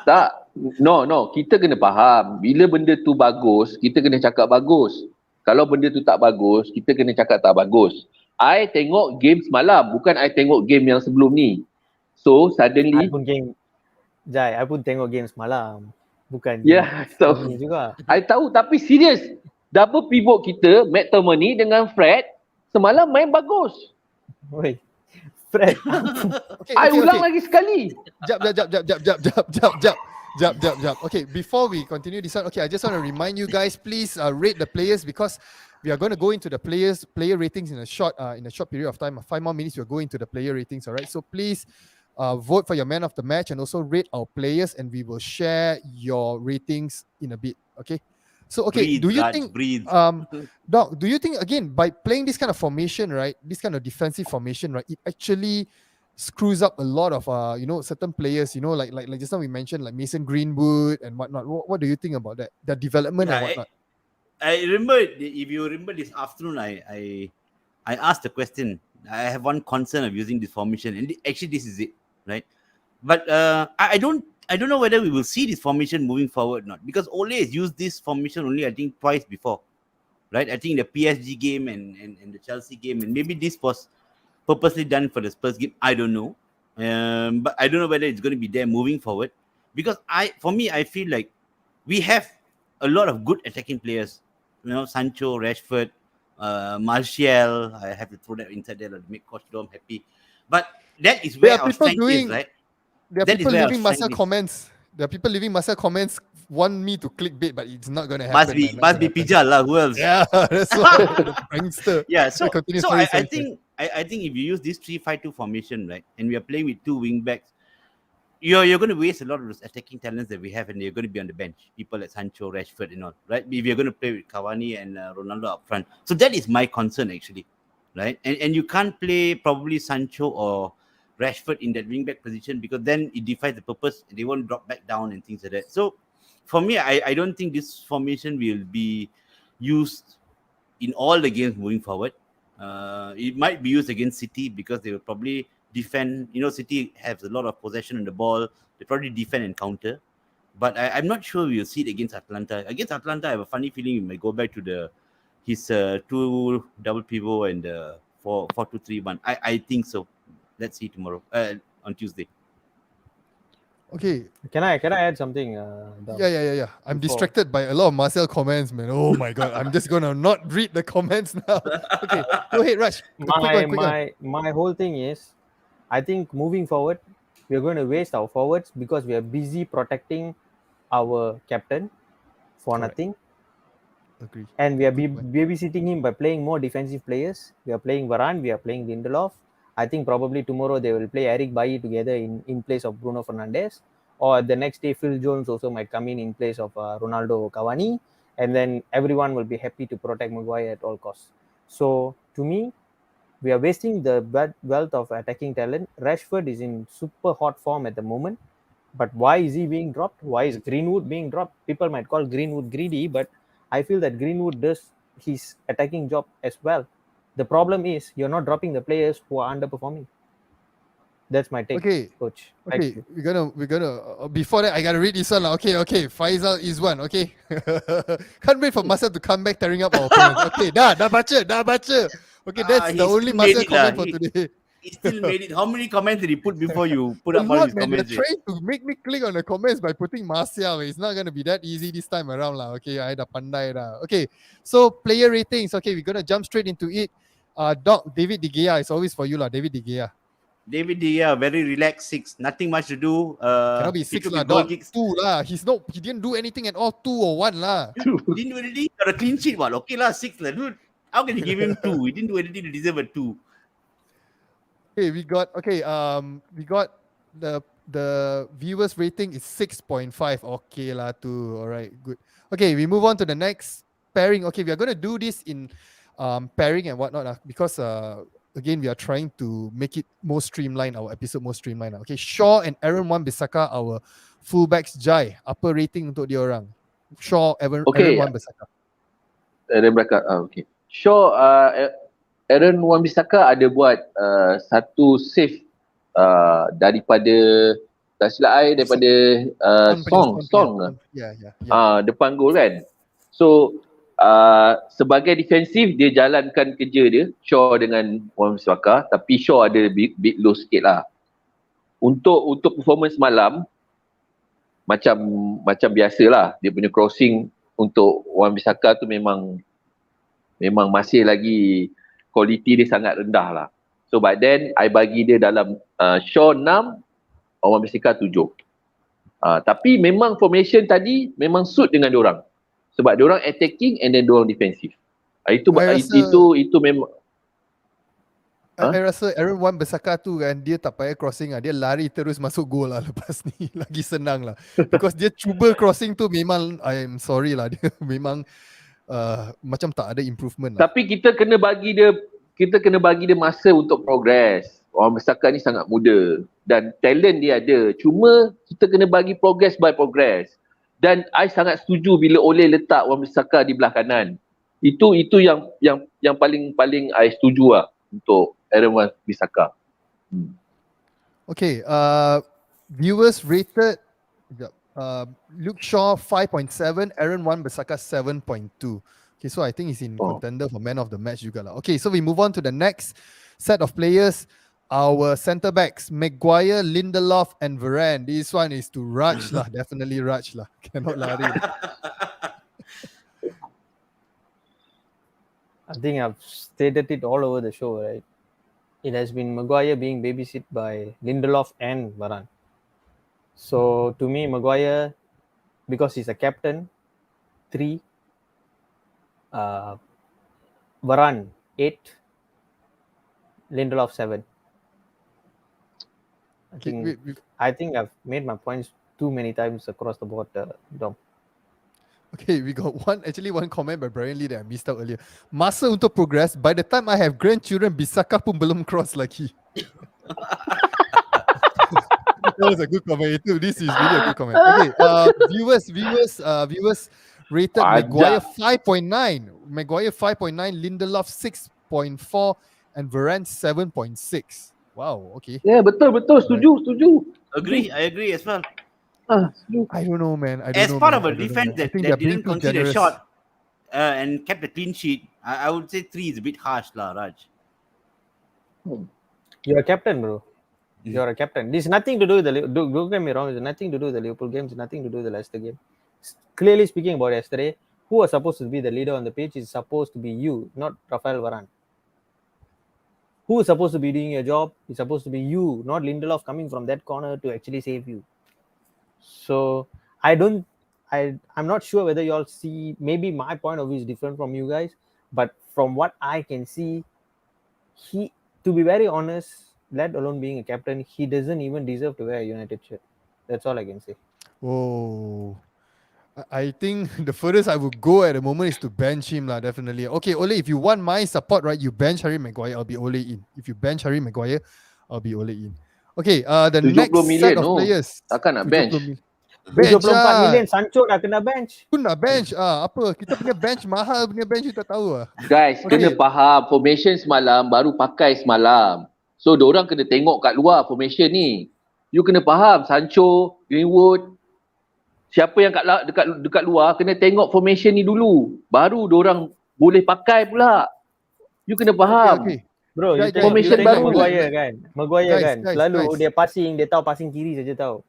Tak, no, kita kena faham. Bila benda tu bagus, kita kena cakap bagus. Kalau benda tu tak bagus, kita kena cakap tak bagus. I tengok game semalam, bukan I tengok game yang sebelum ni. So, suddenly... I pun tengok game semalam. Bukan so, ni juga. I tahu, tapi serius. Double pivot kita, McTominay dengan Fred, semalam main bagus. Wait, Fred. I ulang lagi sekali. Jap. Okay, before we continue this one, okay, I just want to remind you guys, please rate the players, because we are going to go into the player ratings in a short period of time. 5 more minutes, we'll go into the player ratings. All right. So please vote for your man of the match and also rate our players, and we will share your ratings in a bit. Okay. So okay, breathe. Doc, do you think again by playing this kind of formation, right? This kind of defensive formation, right? It actually screws up a lot of certain players. Like just now we mentioned like Mason Greenwood and whatnot. What do you think about that? The development and whatnot. I remember, if you remember this afternoon, I asked the question. I have one concern of using this formation, and actually this is it, right? But I don't know whether we will see this formation moving forward or not, because Ole has used this formation only, I think, twice before, right? I think the PSG game and the Chelsea game, and maybe this was purposely done for the Spurs game. I don't know, but I don't know whether it's going to be there moving forward, because I feel like we have a lot of good attacking players. Sancho, Rashford, Martial. I have to throw that inside there to make Coach Dom happy. But that is where our strength is, right? There are people leaving Marcel comments. Want me to clickbait, but it's not going to happen. Must be Pijal lah. Who else? Yeah, that's why. Prankster. Yeah. So I think if you use this 3-5-2 formation, right, and we are playing with 2 wing backs, you're going to waste a lot of those attacking talents that we have, and they're going to be on the bench. People like Sancho, Rashford, and all, right? If you're going to play with Cavani and Ronaldo up front, so that is my concern actually, right? And you can't play probably Sancho or Rashford in that wing back position, because then it defies the purpose. They won't drop back down and things like that. So for me, I don't think this formation will be used in all the games moving forward. It might be used against City, because they will probably defend. City has a lot of possession on the ball. They probably defend and counter. But I'm not sure we'll see it against Atlanta. Against Atlanta, I have a funny feeling we might go back to his 2 double pivot and 4-2-3-1. I think so. Let's see tomorrow, on Tuesday. Okay. Can I add something? Yeah. I'm distracted by a lot of Marcel comments, man. Oh my god, I'm just gonna not read the comments now. Okay, go ahead, Raj. My whole thing is, I think moving forward, we are going to waste our forwards because we are busy protecting our captain for nothing. Agree. And we are babysitting him by playing more defensive players. We are playing Varane, we are playing Lindelof. I think probably tomorrow they will play Eric Bailly together in place of Bruno Fernandes. Or the next day, Phil Jones also might come in place of Ronaldo or Cavani. And then everyone will be happy to protect Maguire at all costs. So to me, We are wasting the wealth of attacking talent. Rashford is in super hot form at the moment, but why is he being dropped? Why is Greenwood being dropped? People might call Greenwood greedy, but I feel that Greenwood does his attacking job as well. The problem is you're not dropping the players who are underperforming. That's my take, Okay. coach. Okay, we're gonna before that I gotta read this one. Okay. Faisal is one. Okay. Can't wait for Marcel to come back tearing up our opponents. Okay, dah baca. Okay, that's the He only still made Marcel it lah. comment for today. He still made it. How many comments did he put before you put A up all lot, his man. They're comments? trying to make me click on the comments by putting Martial. It's not gonna be that easy this time around, lah. Okay, I dah pandai dah. Okay, so player ratings. Okay, we're gonna jump straight into it. Doc, David De Gea is always for you, lah. David De Gea. David De Gea, very relaxed, 6. Nothing much to do. Cannot be he 6 took lah, a goal Doc. kicks. 2 lah. He didn't do anything at all. 2 or 1 lah. He didn't do anything. Got a clean sheet, what? Okay lah, 6 lah, dude. How can you give him 2? He didn't do anything to deserve a 2. Okay, we got the viewers rating is 6.5. Okay lah, 2. All right, good. Okay, we move on to the next pairing. Okay, we are going to do this in pairing and whatnot because again we are trying to make it more streamlined, our episode more streamlined. Okay, Shaw and Aaron Wan-Bissaka, our fullbacks. Jai, apa rating untuk dia orang? Shaw, Aaron Wan-Bissaka. Aaron berangkat. Okay. Shaw, Aaron Wan-Bissaka ada buat satu save daripada tak silap I daripada Song depan gol kan. So sebagai defensif dia jalankan kerja dia, Shaw dengan Wan-Bissaka, tapi Shaw ada bit low sikit lah. Untuk performance malam macam biasalah, dia punya crossing untuk Wan-Bissaka tu memang masih lagi kualiti dia sangat rendah lah. So but then I bagi dia dalam Shaw 6, Wan-Bissaka 7. Tapi memang formation tadi memang suit dengan diorang. Sebab diorang attacking and then diorang defensif. Itu memang I rasa Aaron Wan-Bissaka tu kan, dia tak payah crossing lah. Dia lari terus masuk gol lah lepas ni. Lagi senang lah. Because dia cuba crossing tu memang, I'm sorry lah. Dia memang macam tak ada improvement lah. Tapi kita kena bagi dia masa untuk progress. Wan-Bissaka ni sangat muda dan talent dia ada. Cuma kita kena bagi progress by progress. Dan I sangat setuju bila Ole letak Wan-Bissaka di belah kanan. Itu yang paling I setuju lah untuk Aaron Wan-Bissaka. Okay, viewers rated Luke Shaw 5.7, Aaron Wan-Bissaka 7.2. Okay, so I think he's in contender for man of the match juga lah. Okay, so we move on to the next set of players. Our centre backs, Maguire, Lindelof and Varane. This one is to Raj lah, definitely Raj lah. Cannot lari. I think I've stated it all over the show, right? It has been Maguire being babysit by Lindelof and Varane. So to me, Maguire, because he's a captain, 3. Varane, 8. Lindelof, 7. I think I've made my points too many times across the board, Dom. Okay, we got one comment by Brian Lee that I missed out earlier. Masa untuk progress, by the time I have grandchildren, Bissaka pun belum cross lagi. That was a good comment. This is really a good comment. Okay, viewers rated Maguire 5.9, Maguire 5.9, Lindelof 6.4, and Varane 7.6. Wow, okay. Yeah, betul. Setuju. I agree as well. I don't know, man. As part of a defense that didn't concede a shot and kept a clean sheet, I would say 3 is a bit harsh, lah, Raj. You're a captain, bro. You're a captain. This is nothing to do with don't get me wrong. It's nothing to do with the Liverpool game. It's nothing to do with the Leicester game. Clearly speaking about yesterday, who was supposed to be the leader on the pitch is supposed to be you, not Rafael Varane. Who is supposed to be doing your job? It's supposed to be you, not Lindelof coming from that corner to actually save you. So I'm not sure whether you all see, maybe my point of view is different from you guys, but from what I can see, to be very honest, let alone being a captain, he doesn't even deserve to wear a United shirt. That's all I can say. Oh, I think the furthest I would go at the moment is to bench him lah, definitely. Okay, Ole, if you want my support, right, you bench Harry Maguire, I'll be Ole in. If you bench Harry Maguire, I'll be Ole in. Okay, the 70 next set million of players. takkan nak bench. 70 million. Bench 74 million Sancho dah kena bench. Pun nak bench. Apa? Kita punya bench mahal punya bench you tak tahu ah. Guys, kena Okay. faham formation semalam baru pakai semalam. So diorang kena tengok kat luar formation ni. You kena faham Sancho, Greenwood, siapa yang dekat luar kena tengok formation ni dulu. Baru diorang boleh pakai pula. You kena faham. Okay. Bro, you Guys, tengok, formation you tengok baru. Maguire kan. Maguire Guys, kan. guys, Selalu guys. dia passing, dia tahu passing kiri saja tahu.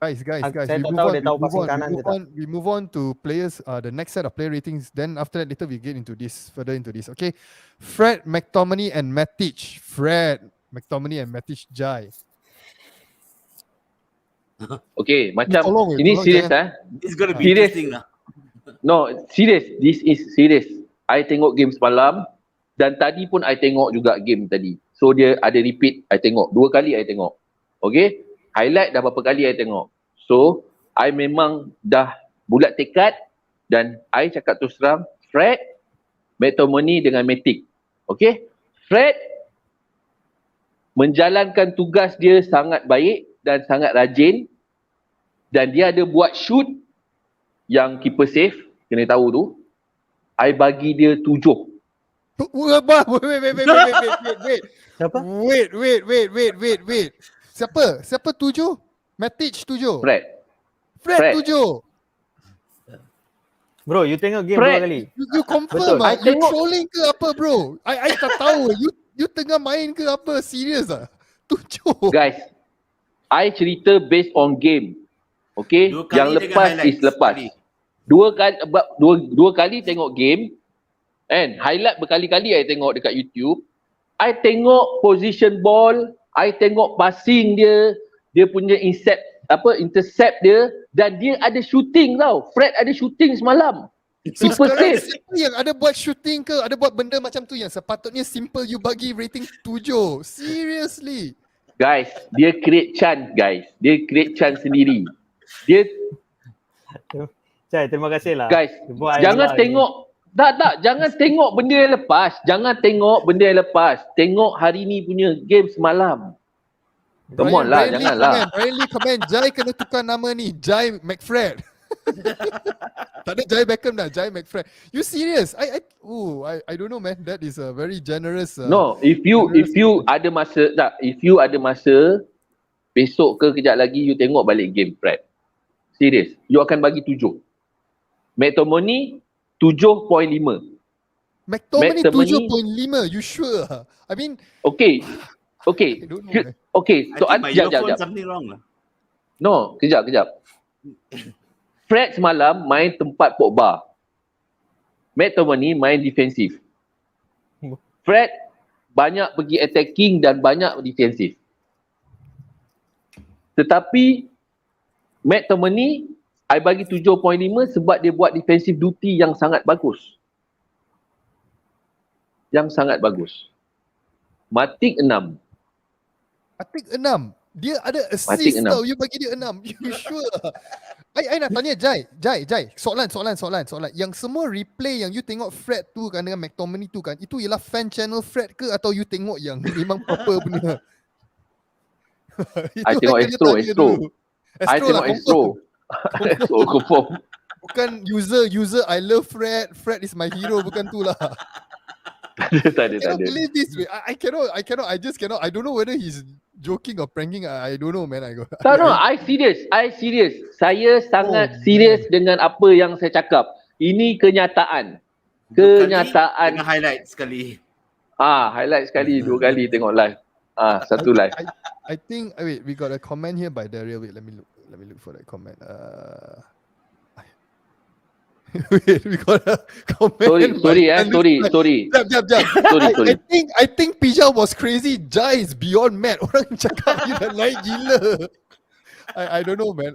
Guys. Saya tak tahu dia tahu passing kanan ke tak. We move on to players. The next set of player ratings. Then after that, later we get into this, further into this. Okay, Fred, McTominay, and Matic. Fred, McTominay, and Matic. Jai. Okay, macam Tolong, ini tolong serius jangan. It's gonna be Serious. interesting lah. No, serious. This is serious. I tengok game semalam dan tadi pun I tengok juga game tadi. So dia ada repeat, I tengok. 2 kali I tengok. Okay? Highlight dah berapa kali I tengok. So, I memang dah bulat tekad dan I cakap terus terang, Fred, McTominay dengan Matic. Okay? Fred menjalankan tugas dia sangat baik dan sangat rajin dan dia ada buat shoot yang keeper save, kena tahu tu. I bagi dia 7. Wait. Siapa? Wait. Siapa 7? Matic 7. Fred. Fred 7. Bro, you tengok game Fred. 2 kali. You confirm Betul. ah? I You tengok. trolling ke apa bro? I tak tahu. You tengah main ke apa? Serius ah? 7. Guys, I cerita based on game. Okay? 2 kali Yang dengan lepas highlights is lepas. sekali. 2 kali tengok game. And highlight berkali-kali I tengok dekat YouTube. I tengok position ball, I tengok passing dia, dia punya intercept dia dan dia ada shooting tau. Fred ada shooting semalam. So Keeper sekarang save. siapa yang ada buat shooting ke, ada buat benda macam tu yang sepatutnya simple you bagi rating 7. Seriously. Guys, dia create chance guys. Dia create chance sendiri. Dia Cai, terima kasih lah. guys, Dia buat air jangan lah tengok jangan tengok benda yang lepas. Jangan tengok benda yang lepas. Tengok hari ni punya game semalam. Come on lah, janganlah. Brian comment, Jai kena tukar nama ni, Jai McFred. Tak ada Jai Beckham dah, Jai McFred. You serious? I don't know man. That is a very generous. No, if you ada masa besok ke kejap lagi you tengok balik game Fred. Serius, you akan bagi 7. McTominay 7.5. McTominay McTominay 7.5. You sure? I mean, Okay. I don't know. Man. Okay, I so think my earphone kejap. something wrong lah. No, kejap. Fred semalam main tempat Pogba. McTominay main defensif. Fred banyak pergi attacking dan banyak defensif. Tetapi McTominay I bagi 7.5 sebab dia buat defensive duty yang sangat bagus. Matic 6. Matic 6. Dia ada Matic assist 6. tau. You bagi dia 6. You sure? I nak tanya Jai. Soalan. Yang semua replay yang you tengok Fred tu kan dengan McTominay tu kan, itu ialah fan channel Fred ke atau you tengok yang memang proper punya? I tengok Astro. I tengok Astro. Astro confirm. Bukan user I love Fred. Fred is my hero. Bukan tu lah. Tak I ada. cannot believe this way. I cannot. I just cannot. I don't know whether he's joking or pranking. I don't know, man. No, I serious. Saya sangat serius dengan apa yang saya cakap. Ini kenyataan. 2 kali dengan highlight sekali. Highlight sekali, 2 kali tengok live. Satu live. I think. Wait, we got a comment here by Daryl. Wait, let me look for that comment. Wait, we got a comment. Sorry. Jap. I think Pijal was crazy. Jai is beyond mad. Orang cakap you dah naik gila. I don't know, man.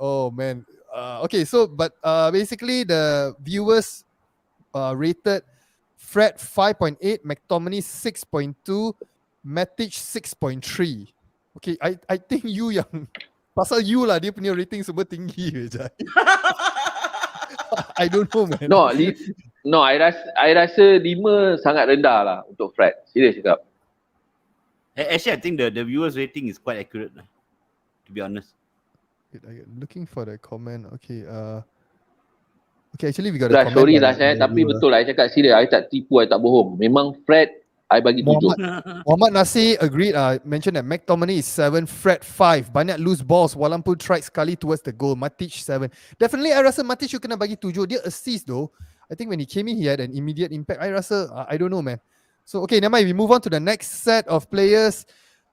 Oh man. Okay, so but basically the viewers rated Fred 5.8, McTominay 6.2, Matic 6.3. Okay, I think you yang Pasal you lah, dia punya rating semua tinggi je. I don't know, man. No, I rasa 5 sangat rendah lah untuk Fred. Serius cakap. Actually, I think the viewers rating is quite accurate, to be honest. Looking for the comment. Okay, actually we got a Dah, comment. sorry lah saya, tapi betul lah. I cakap serius, I tak tipu, I tak bohong. Memang Fred, I bagi 7. Muhammad Nasir agreed. Mentioned that McTominay is 7, Fred 5. Banyak loose balls. Walaupun tried sekali towards the goal. Matic 7. Definitely, I rasa Matic you kena bagi 7. Dia assist though. I think when he came in, he had an immediate impact. I rasa, I don't know, man. So okay, never mind. We move on to the next set of players.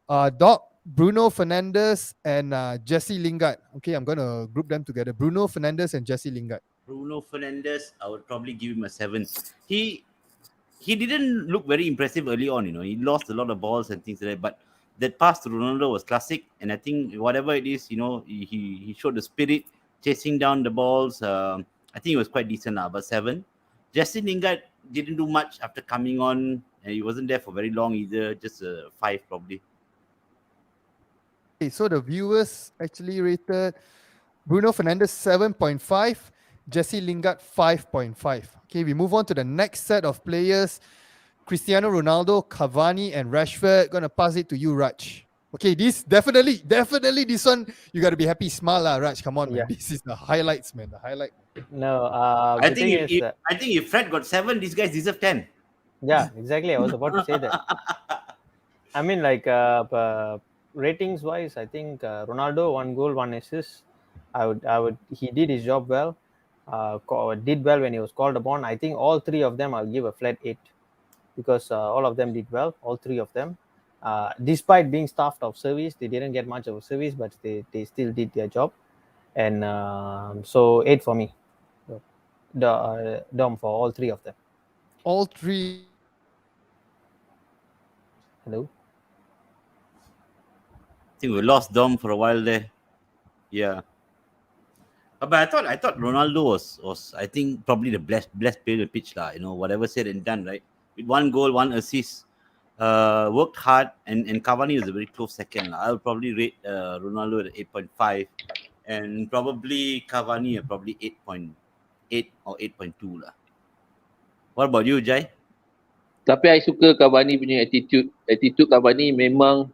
Doc, Bruno Fernandes, and Jesse Lingard. Okay, I'm gonna group them together. Bruno Fernandes and Jesse Lingard. Bruno Fernandes, I would probably give him a 7. He didn't look very impressive early on, He lost a lot of balls and things like that. But that pass to Ronaldo was classic. And I think whatever it is, he showed the spirit, chasing down the balls. I think it was quite decent, but 7. Jesse Lingard didn't do much after coming on. And he wasn't there for very long either. Just a 5 probably. Okay, so the viewers actually rated Bruno Fernandes 7.5, Jesse Lingard 5.5. Okay, we move on to the next set of players. Cristiano Ronaldo, Cavani, and Rashford. Gonna pass it to you, Raj. Okay, this definitely this one you gotta be happy. Smile lah, Raj. Come on, man. Yeah. This is the highlights, man. The highlight. No, I think if Fred got 7, these guys deserve 10. Yeah, exactly. I was about to say that. I mean, like ratings wise, I think Ronaldo 1 goal, 1 assist. I would. He did his job well. Did well when he was called upon. I think all 3 of them I'll give a flat 8 because all of them did well. All 3 of them, despite being staffed of service, they didn't get much of a service, but they still did their job. And so 8 for me. Dom for all 3 of them. All 3. Hello. I think we lost Dom for a while there. Yeah. But I thought Ronaldo was I think probably the blessed player on the pitch lah. Whatever said and done, right? With 1 goal, 1 assist, worked hard, and Cavani was a very close second. I would probably rate Ronaldo at 8.5, and probably Cavani at probably 8.8 or 8.2 lah. What about you, Jai? Tapi I suka Cavani punya attitude. Attitude Cavani memang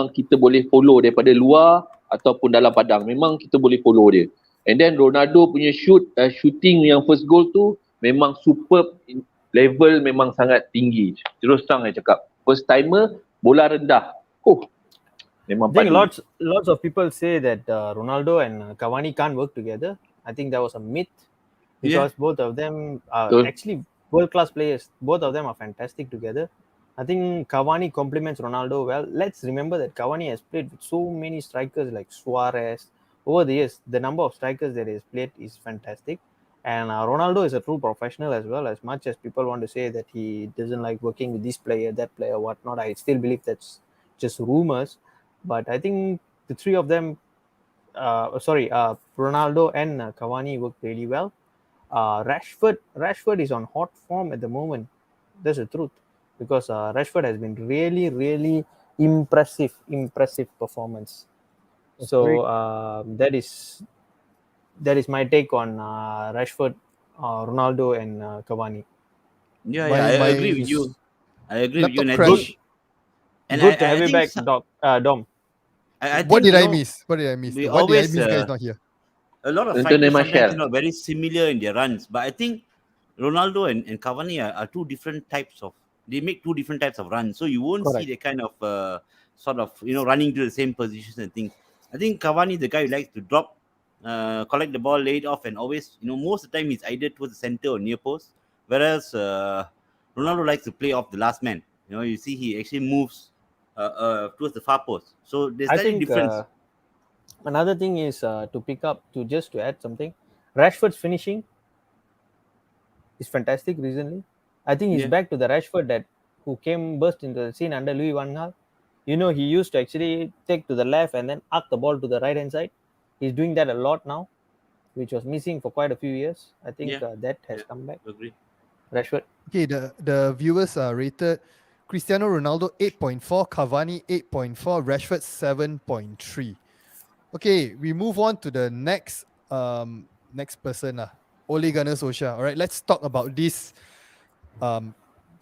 kita boleh follow daripada luar ataupun dalam padang. Memang kita boleh follow dia. And then Ronaldo punya shooting yang first goal tu memang superb, level memang sangat tinggi. Terus terang saya cakap. First timer, bola rendah. Memang I think lots of people say that Ronaldo and Cavani can't work together. I think that was a myth because both of them are actually world-class players. Both of them are fantastic together. I think Cavani complements Ronaldo well. Let's remember that Cavani has played with so many strikers like Suarez. Over the years, the number of strikers that he has played is fantastic. And Ronaldo is a true professional as well. As much as people want to say that he doesn't like working with this player, that player, whatnot, I still believe that's just rumors. But I think the 3 of them, Ronaldo and Cavani work really well. Rashford is on hot form at the moment. That's the truth. Because Rashford has been really, really impressive performance. So that is my take on Rashford, Ronaldo, and Cavani. Yeah, I agree with you. And good to have you back, Dom. What did I miss? What did I miss? What did I miss? Guys not here. A lot of fighters sometimes very similar in their runs, but I think Ronaldo and Cavani are 2 different types of. They make 2 different types of runs, so you won't see the kind of sort of running to the same positions and things. I think Cavani is the guy who likes to drop, collect the ball, lay it off, and always most of the time he's either towards the center or near post. Whereas Ronaldo likes to play off the last man. You see he actually moves towards the far post. So there's that difference. Another thing is to add something. Rashford's finishing is fantastic recently. I think he's back to the Rashford who burst into the scene under Louis van Gaal. He used to actually take to the left and then arc the ball to the right hand side. He's doing that a lot now, which was missing for quite a few years. I think that has come back. Agree. Rashford. Okay, the viewers are rated Cristiano Ronaldo 8.4, Cavani 8.4, Rashford 7.3. Okay, we move on to the next person, Ole Gunnar Solskjaer. All right, let's talk about this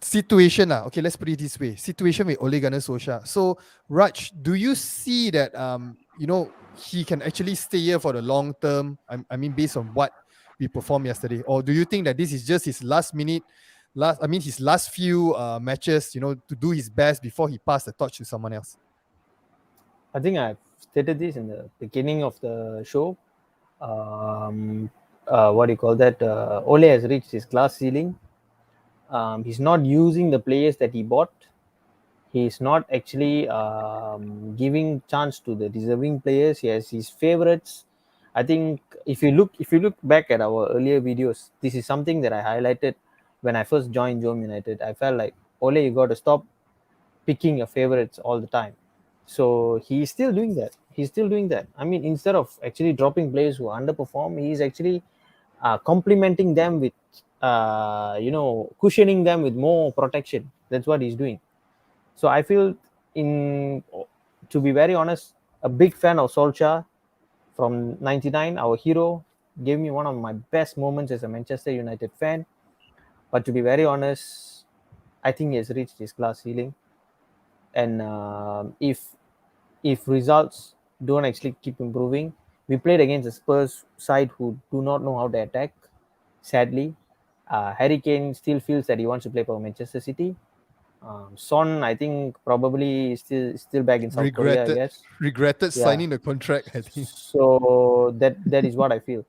situation. Okay, let's put it this way. Situation with Ole Gunnar Solskjaer. So, Raj, do you see that he can actually stay here for the long term? I mean, based on what we performed yesterday, or do you think that this is just his his last few matches, to do his best before he passed the torch to someone else? I think I've stated this in the beginning of the show. What do you call that? Ole has reached his glass ceiling. He's not using the players that he bought. He's not actually giving chance to the deserving players. He has his favorites. I think if you look back at our earlier videos, this is something that I highlighted when I first joined JomUnited. I felt like, Ole, you got to stop picking your favorites all the time. So he's still doing that. I mean, instead of actually dropping players who underperform, he's actually complementing them with cushioning them with more protection. That's what he's doing. So I feel, to be very honest, a big fan of Solskjaer from '99. Our hero gave me one of my best moments as a Manchester United fan. But to be very honest, I think he has reached his glass ceiling. And if results don't actually keep improving, we played against a Spurs side who do not know how to attack. Sadly, Harry Kane still feels that he wants to play for Manchester City. Son, I think, probably still back in South Korea, I guess. Regretted signing the contract, I think. So that is what I feel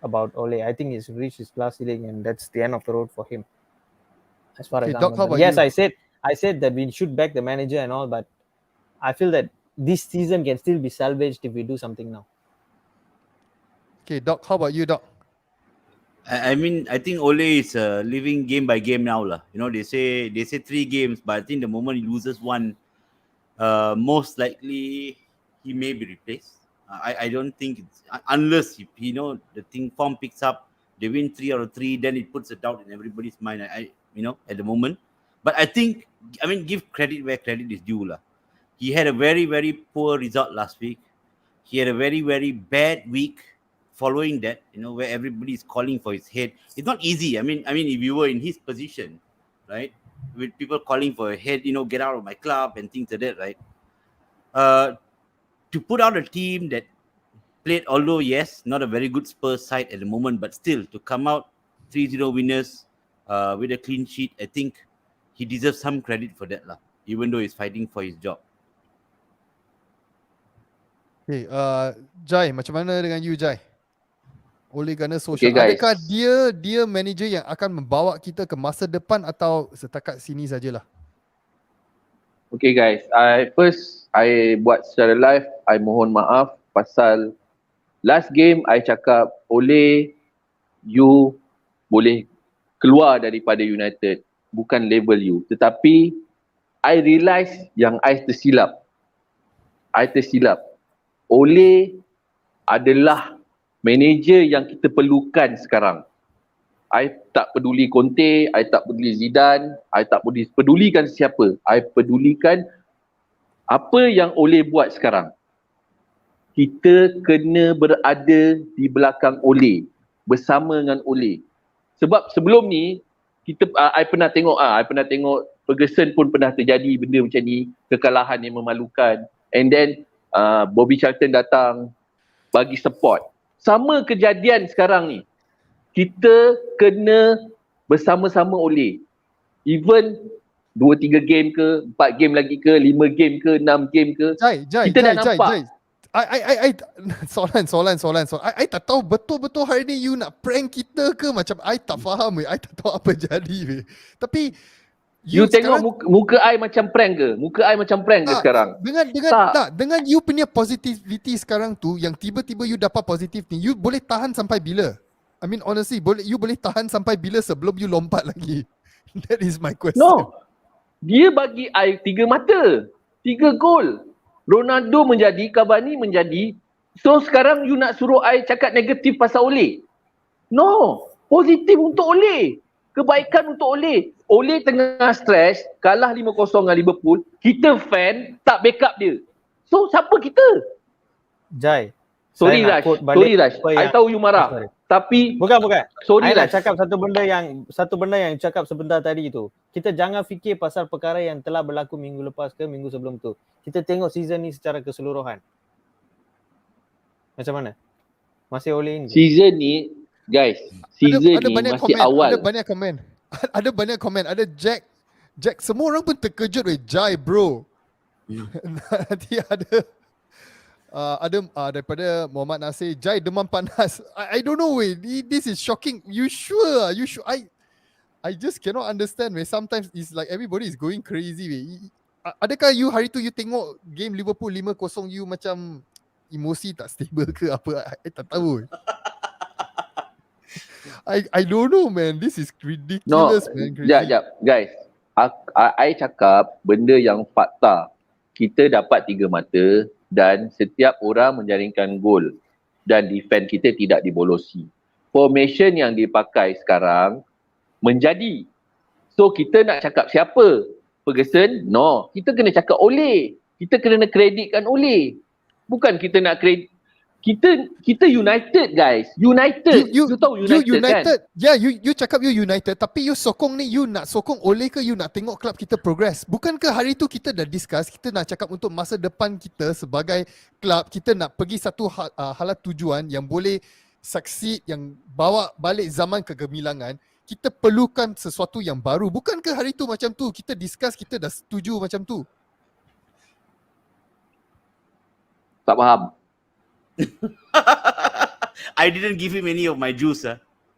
about Ole. I think he's reached his glass ceiling, and that's the end of the road for him. As far as Doc, how about yes, you? I said that we should back the manager and all, but I feel that this season can still be salvaged if we do something now. Okay, Doc, how about you, Doc? I mean, I think Ole is living game by game now, lah. They say 3 games, but I think the moment he loses one, most likely he may be replaced. I don't think it's unless the thing form picks up, they win 3 out of 3, then it puts a doubt in everybody's mind. At the moment, but I think, give credit where credit is due, lah. He had a very, very poor result last week. He had a very, very bad week following that, where everybody is calling for his head. It's not easy. I mean, if you were in his position, right, with people calling for a head, get out of my club and things like that, right? To put out a team that played, although yes, not a very good Spurs side at the moment, but still to come out 3-0 winners with a clean sheet, I think he deserves some credit for that, lah. Even though he's fighting for his job. Okay, Jai, macam mana dengan you, Jai? Ole Gunnar Okay, Solskjaer. guys. Adakah dia manager yang akan membawa kita ke masa depan atau setakat sini sajalah? Okay guys, I buat secara live, I mohon maaf pasal last game I cakap, Ole, you boleh keluar daripada United, bukan level you. Tetapi I realise yang I tersilap. Ole adalah manager yang kita perlukan sekarang. I tak peduli Conte, I tak peduli Zidane, I tak pedulikan siapa. I pedulikan apa yang Ole buat sekarang. Kita kena berada di belakang Ole, bersama dengan Ole. Sebab sebelum ni I pernah tengok Ferguson pun pernah terjadi benda macam ni, kekalahan yang memalukan. And then Bobby Charlton datang bagi support. Sama kejadian sekarang ni. Kita kena bersama-sama Ole. Even 2-3 game ke, 4 game lagi ke, 5 game ke, 6 game ke. Kita nak nampak. Soalan. I tak tahu betul-betul hari ni you nak prank kita ke, macam I tak faham weh. I tak tahu apa jadi weh. Tapi you tengok muka I macam prank ke? Muka I macam prank ke sekarang? Dengan you punya positivity sekarang tu, yang tiba-tiba you dapat positif ni, you boleh tahan sampai bila? I mean honestly, you boleh tahan sampai bila sebelum you lompat lagi? That is my question. No. Dia bagi I 3 mata. 3 gol. Ronaldo menjadi, Cavani menjadi. So sekarang you nak suruh I cakap negatif pasal Ole? No. Positif untuk Ole. Kebaikan untuk Ole. Ole tengah stres, kalah 5-0 dengan Liverpool, kita fan tak backup dia. So siapa kita? Jai. Sorry saya nak Raj, quote balik sorry Raj. apa I yang- tahu you marah. sorry. Tapi Bukan. sorry I nak Raj. cakap satu benda yang cakap sebentar tadi tu. Kita jangan fikir pasal perkara yang telah berlaku minggu lepas ke minggu sebelum tu. Kita tengok season ni secara keseluruhan. Macam mana? Masih Ole in ke? Season ni, guys, season ni banyak masih komen, awal. Ada banyak komen. Ada banyak komen. Ada Jack, semua orang pun terkejut weh. Jai bro. Nanti ada daripada Muhammad Nasir, Jai demam panas. I don't know weh. This is shocking. You sure? I just cannot understand weh. Sometimes it's like everybody is going crazy weh. Adakah you hari tu you tengok game Liverpool 5-0 you macam emosi tak stable ke apa? I tak tahu. I don't know man. This is ridiculous man. Crazy. Jap, guys. I cakap benda yang fakta. Kita dapat 3 mata dan setiap orang menjaringkan gol dan defend kita tidak dibolosi. Formation yang dipakai sekarang menjadi. So kita nak cakap siapa? Ferguson? No. Kita kena cakap Ole. Kita kena kreditkan Ole. Bukan kita nak kredit. Kita United guys. United. You tahu United kan? Yeah, you cakap you United tapi you sokong ni, you nak sokong Ole ke you nak tengok klub kita progress? Bukankah hari tu kita dah discuss, kita nak cakap untuk masa depan kita sebagai klub, kita nak pergi satu halat tujuan yang boleh succeed, yang bawa balik zaman kegemilangan. Kita perlukan sesuatu yang baru. Bukankah hari tu macam tu kita discuss, kita dah setuju macam tu? Tak faham. I didn't give him any of my juice.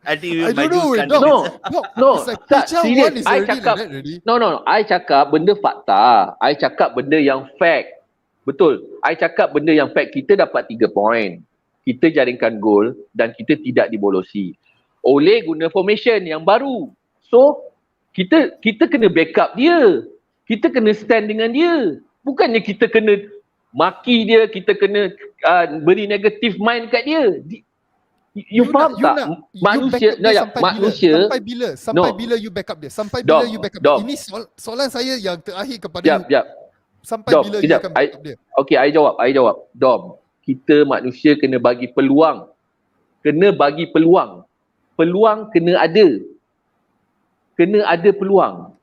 I think I my don't know. juice No, It's like tak, Pichal serious. one is I already cakap, like that already. No. I cakap benda fakta. I cakap benda yang fact. Betul. I cakap benda yang fact. Kita dapat 3 poin. Kita jaringkan gol dan kita tidak dibolosi. Ole guna formation yang baru. So, kita kena backup dia. Kita kena stand dengan dia. Bukannya kita kena maki dia, kita kena beri negative mind kat dia. You faham tak? Manusia Sampai bila you backup dia? Sampai bila you backup dia? Ini soalan saya yang terakhir kepada you. Sampai bila you akan backup dia? Okay, I jawab. Dom, kita manusia kena bagi peluang. Peluang kena ada. Kena ada peluang.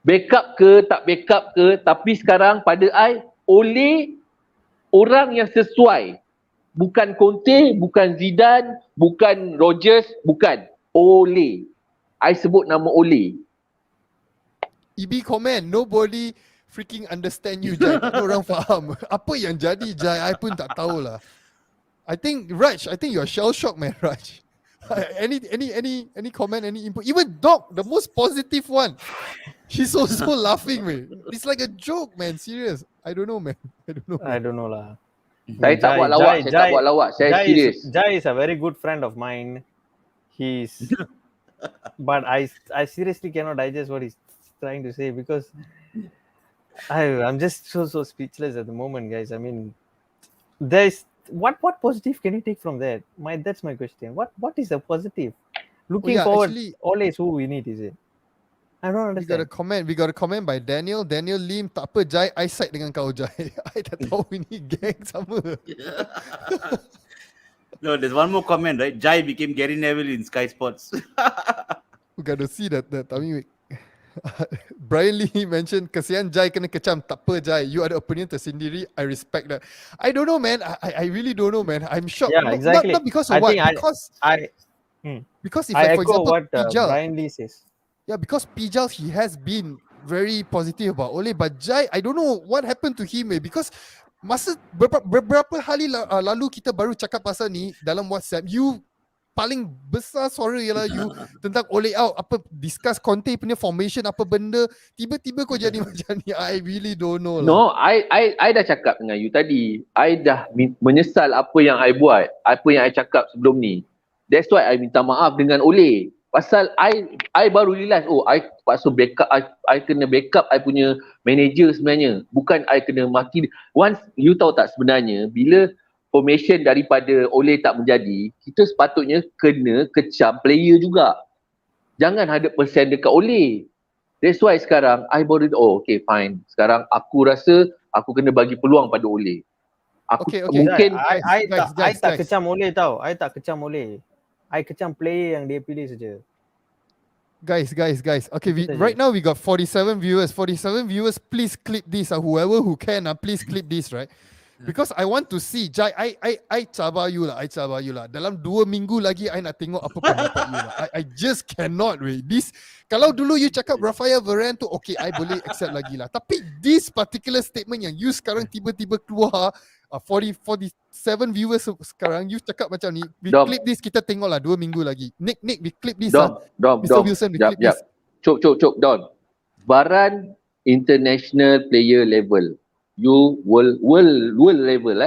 Backup ke, tak backup ke, tapi sekarang pada I, Ole orang yang sesuai. Bukan Conte, bukan Zidane, bukan Rodgers, bukan. Ole. I sebut nama Ole. EB comment, nobody freaking understand you, Jai. Tak ada orang faham. Apa yang jadi, Jai, I pun tak tahulah. I think you're shell shocked, man, Raj. Any comment, any input? Even Doc, the most positive one, he's also laughing, man. It's like a joke, man. Serious. I don't know, man. I don't know lah. Saya tak buat lawak. Saya serius. Jai is a very good friend of mine. But I seriously cannot digest what he's trying to say because I'm just so speechless at the moment, guys. I mean, there's what positive can you take from that? That's my question. What is a positive? Looking forward, actually, always who we need, is it? I don't understand. We got a comment by Daniel Lim. Tak apa Jai, I side dengan kau Jai. I tak tahu ini gang sama. No, there's one more comment, right? Jai became Gary Neville in Sky Sports. We got to see that. I mean, Brian Lee mentioned kesian Jai kena kecam. Tak apa Jai, you ada opinion tersendiri. I respect that. I don't know, man. I really don't know, man. I'm shocked. Yeah, exactly. Not because of what? Because if, I for echo example, what Brian Lee says. Yeah, because Pijal, he has been very positive about Ole, but Jai, I don't know what happened to him, because masa beberapa hari lalu kita baru cakap pasal ni dalam WhatsApp, you paling besar suara ialah you tentang Ole out, apa discuss Conte punya formation apa benda, tiba-tiba kau jadi macam ni. I really don't know lah. No, I dah cakap dengan you tadi. I dah menyesal apa yang I buat, apa yang I cakap sebelum ni. That's why I minta maaf dengan Ole. Pasal I baru realize, I pasal backup, I kena backup I punya manager sebenarnya. Bukan I kena maki. Once, you tahu tak sebenarnya, bila formation daripada Ole tak menjadi, kita sepatutnya kena kecam player juga. Jangan 100% dekat Ole. That's why sekarang I baru okay fine. Sekarang aku rasa aku kena bagi peluang pada Ole. Aku Okay. mungkin I tak kecam Ole tau. I tak kecam Ole. I kecam player yang dia pilih saja. Guys. Okay, Itu saja. right now we got 47 viewers. 47 viewers, please clip this. Whoever who can, please clip this, right? Because I want to see, Jai, I cabar you lah. Dalam 2 minggu lagi, I nak tengok apa pendapat you lah. I just cannot, wait. This, kalau dulu you cakap Rafael Varane tu, okay, I boleh accept lagi lah. Tapi this particular statement yang you sekarang tiba-tiba keluar, 47 viewers sekarang, you cakap macam ni, we Dom. clip this, kita tengok lah 2 minggu lagi. Nick, we clip this Dom, Mr. Wilson, we clip this. Cuk, Don. Varane international player level. You world level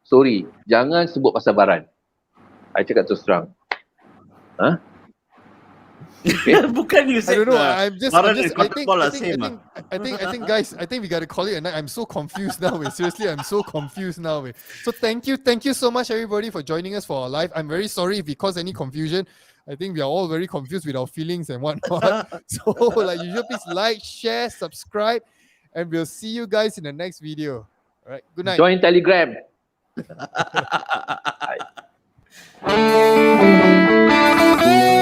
Sorry, jangan sebut pasal Varane. I cakap terus terang. Bukan you I said. don't know. I think, guys, I think we gotta call it a night. I'm so confused now. Seriously, I'm so confused now. So thank you so much, everybody, for joining us for our live. I'm very sorry if we caused any confusion. I think we are all very confused with our feelings and whatnot. So, like usual, please like, share, subscribe, and we'll see you guys in the next video. All right. Good night. Join Telegram. Bye.